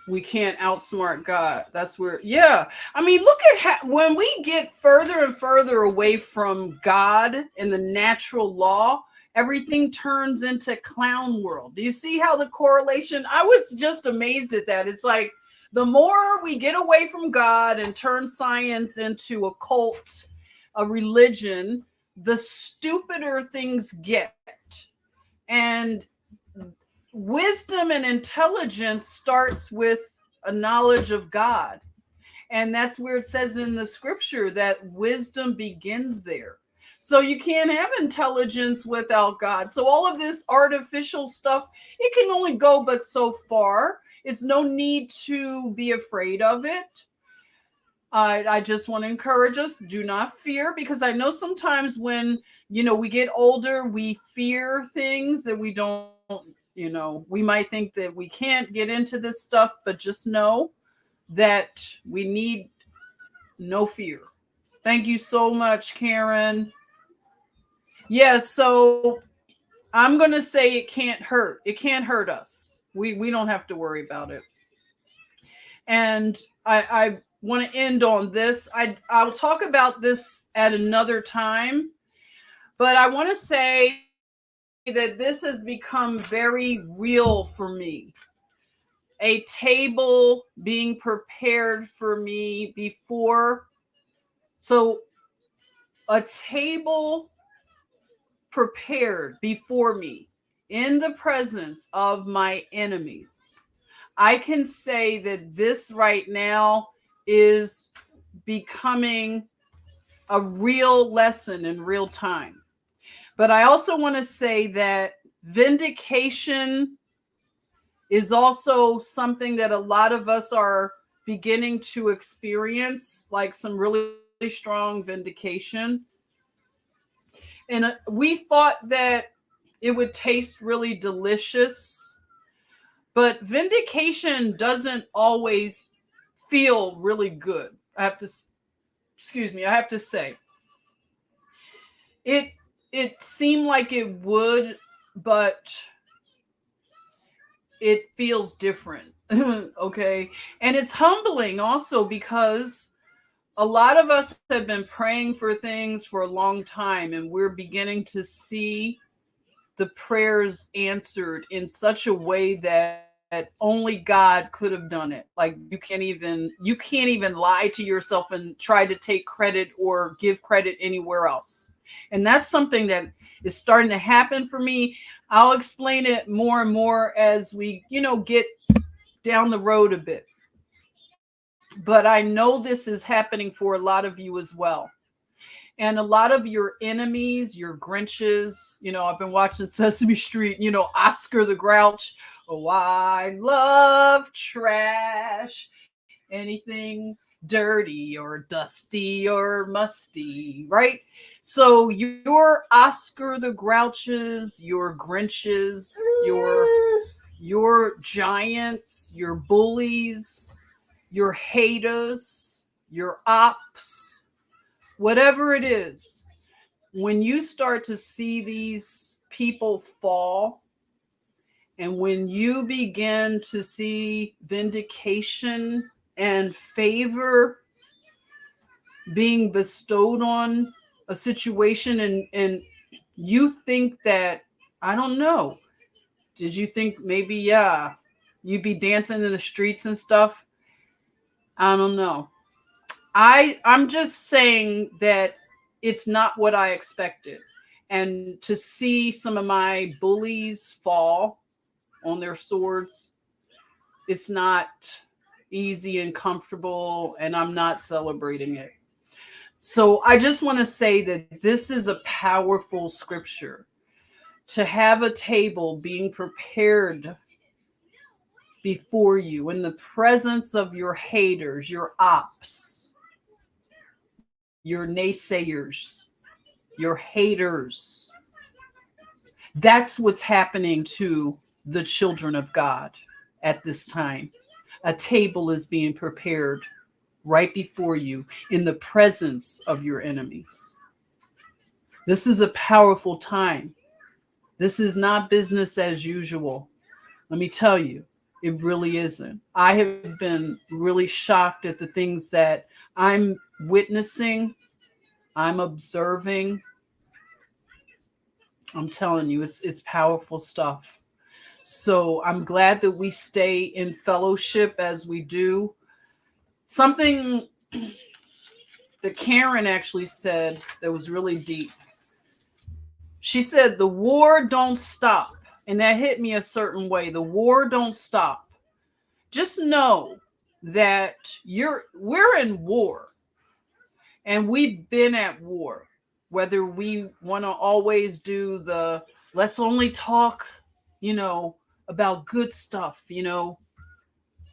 we can't outsmart God. That's where, yeah. I mean, look at when we get further and further away from God and the natural law, everything turns into clown world. Do you see how the correlation? I was just amazed at that. It's like the more we get away from God and turn science into a cult, a religion, the stupider things get. And wisdom and intelligence starts with a knowledge of God. And that's where it says in the scripture that wisdom begins there. So you can't have intelligence without God. So all of this artificial stuff, it can only go but so far. It's no need to be afraid of it. I just want to encourage us, do not fear, because I know sometimes when, we get older, we fear things that we don't, we might think that we can't get into this stuff, but just know that we need no fear. Thank you so much, Karen. Yeah, so I'm going to say it can't hurt. It can't hurt us. We don't have to worry about it. And I want to end on this. I'll talk about this at another time, but I want to say that this has become very real for me. A table being prepared for me before. So a table prepared before me in the presence of my enemies. I can say that this right now is becoming a real lesson in real time. But I also want to say that vindication is also something that a lot of us are beginning to experience, like some really strong vindication. And we thought that it would taste really delicious, but vindication doesn't always feel really good. I have to say. It seemed like it would, but it feels different. Okay. And it's humbling also because a lot of us have been praying for things for a long time, and we're beginning to see the prayers answered in such a way that only God could have done it. Like you can't even lie to yourself and try to take credit or give credit anywhere else. And that's something that is starting to happen for me. I'll explain it more and more as we, get down the road a bit. But I know this is happening for a lot of you as well. And a lot of your enemies, your Grinches, I've been watching Sesame Street, Oscar the Grouch. Oh, I love trash. Anything dirty or dusty or musty, right? So your Oscar the Grouches, your Grinches, your giants, your bullies, your haters, your ops, whatever it is, when you start to see these people fall, and when you begin to see vindication and favor being bestowed on a situation, and you think that, I don't know, did you think maybe, yeah, you'd be dancing in the streets and stuff? I don't know. I'm just saying that it's not what I expected. And to see some of my bullies fall on their swords, it's not easy and comfortable, and I'm not celebrating it. So I just want to say that this is a powerful scripture, to have a table being prepared before you in the presence of your haters, your ops, your naysayers, your haters. That's what's happening to the children of God at this time. A table is being prepared right before you in the presence of your enemies. This is a powerful time. This is not business as usual. Let me tell you, it really isn't. I have been really shocked at the things that I'm witnessing, I'm observing. I'm telling you, it's powerful stuff. So I'm glad that we stay in fellowship as we do. Something that Karen actually said that was really deep. She said, the war don't stop. And that hit me a certain way. The war don't stop. Just know that we're in war, and we've been at war. Whether we want to always do the let's only talk, about good stuff,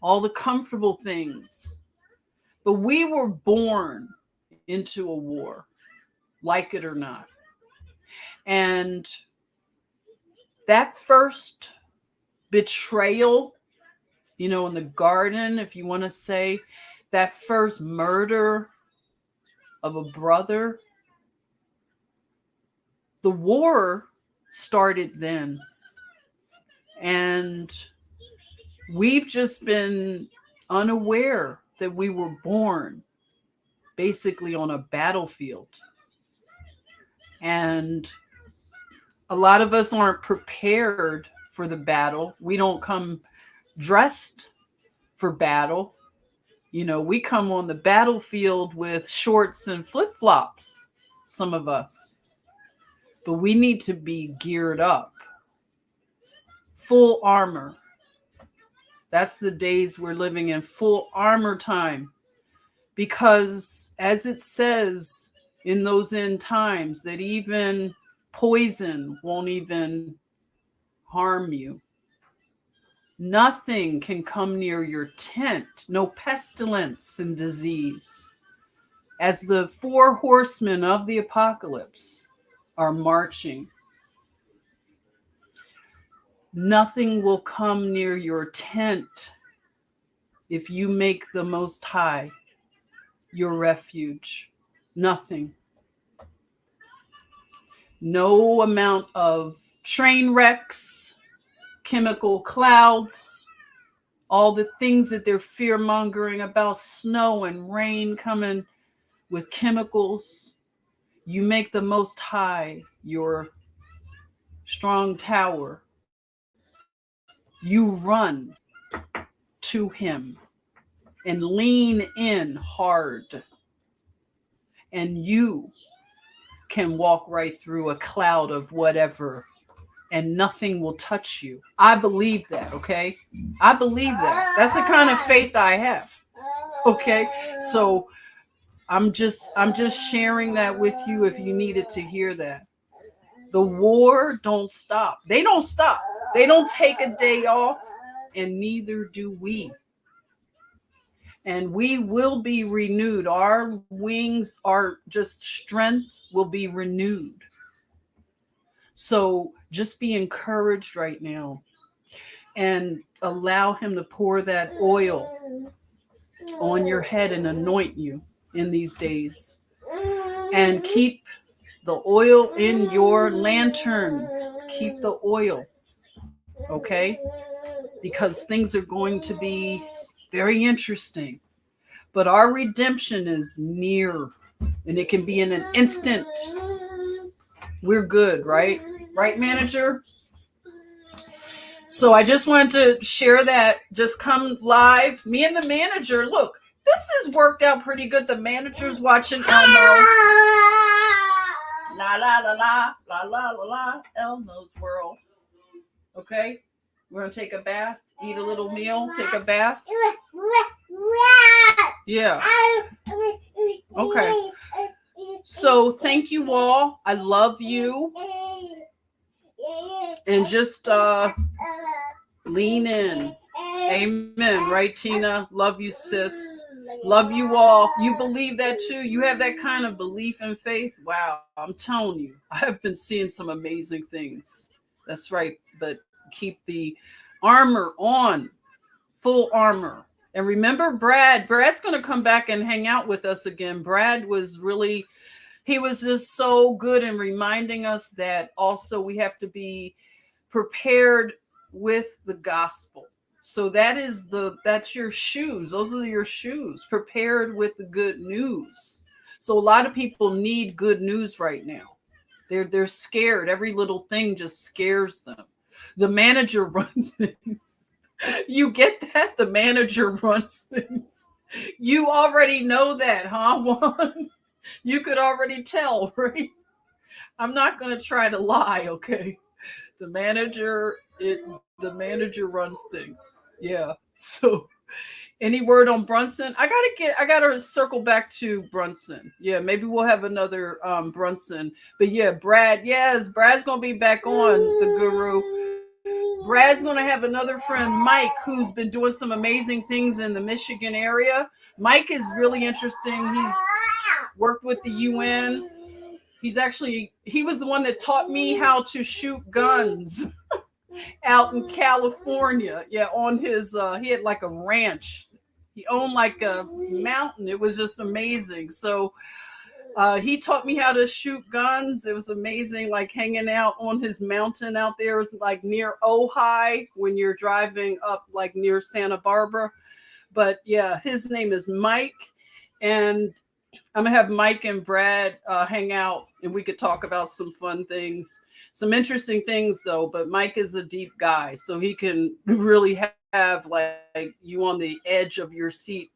all the comfortable things. But we were born into a war, like it or not. And that first betrayal, in the garden, if you want to say, that first murder of a brother, the war started then. And we've just been unaware that we were born basically on a battlefield. And a lot of us aren't prepared for the battle. We don't come dressed for battle. We come on the battlefield with shorts and flip-flops, some of us. But we need to be geared up. Full armor. That's the days we're living in, full armor time. Because as it says in those end times, that even poison won't even harm you. Nothing can come near your tent, no pestilence and disease. As the 4 horsemen of the apocalypse are marching, nothing will come near your tent if you make the Most High your refuge. Nothing. No amount of train wrecks, chemical clouds, all the things that they're fear-mongering about, snow and rain coming with chemicals. You make the Most High your strong tower. You run to him and lean in hard, and you can walk right through a cloud of whatever, and nothing will touch you. I believe that, okay? I believe that. That's the kind of faith I have. Okay? So I'm just sharing that with you if you needed to hear that. The war don't stop. They don't stop. They don't take a day off, and neither do we. And we will be renewed. Our wings, our just strength will be renewed. So just be encouraged right now and allow him to pour that oil on your head and anoint you in these days. And keep the oil in your lantern. Keep the oil, okay? Because things are going to be very interesting. But our redemption is near, and it can be in an instant. We're good, right? Right, manager? So I just wanted to share that. Just come live. Me and the manager, look, this has worked out pretty good. The manager's watching Elmo. La la la la la la la la. Elmo's world. Okay? We're gonna take a bath, eat a little meal, take a bath. Yeah. Okay. So thank you all. I love you. And just lean in. Amen. Right, Tina? Love you, sis. Love you all. You believe that too? You have that kind of belief and faith? Wow. I'm telling you, I've been seeing some amazing things. That's right. But keep the armor on. Full armor. And remember Brad. Brad's going to come back and hang out with us again. Brad was really, he was just so good in reminding us that also we have to be prepared with the gospel. So that's your shoes. Those are your shoes. Prepared with the good news. So a lot of people need good news right now. They're scared. Every little thing just scares them. The manager runs things. You get that? The manager runs things. You already know that, huh, Juan? You could already tell, right? I'm not going to try to lie, okay? The manager runs things. Yeah. So any word on Brunson? I gotta circle back to Brunson. Yeah, maybe we'll have another Brunson. But yeah, Brad, yes, Brad's gonna be back on the guru. Brad's gonna have another friend, Mike, who's been doing some amazing things in the Michigan area. Mike is really interesting. He's worked with the UN. He was the one that taught me how to shoot guns out in California. Yeah, on his he had like a ranch. He owned like a mountain. It was just amazing. So he taught me how to shoot guns. It was amazing, like hanging out on his mountain out there. It was like near Ojai when you're driving up like near Santa Barbara. But yeah, his name is Mike. And I'm going to have Mike and Brad hang out and we could talk about some fun things, some interesting things though. But Mike is a deep guy, so he can really have like you on the edge of your seat,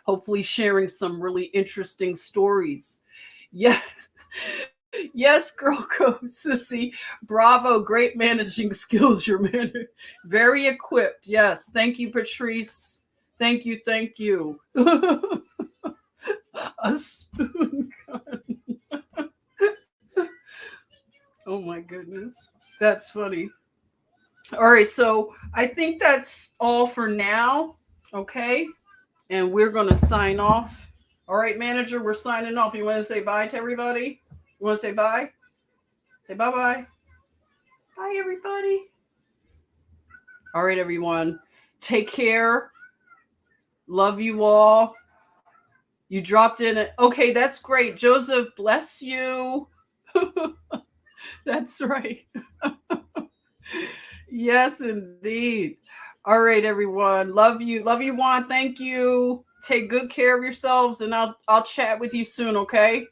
hopefully sharing some really interesting stories. Yeah. Yes, girl code, sissy. Bravo. Great managing skills. Your manager. Very equipped. Yes. Thank you, Patrice. Thank you. Thank you. A spoon gun. Oh my goodness. That's funny. All right. So I think that's all for now. Okay. And we're going to sign off. All right, manager, we're signing off. You want to say bye to everybody? You want to say bye? Say bye-bye. Bye, everybody. All right, everyone. Take care. Love you all. You dropped in it. Okay, that's great. Joseph, bless you. That's right. Yes, indeed. All right, everyone. Love you. Love you, Juan. Thank you. Take good care of yourselves, and I'll chat with you soon, okay?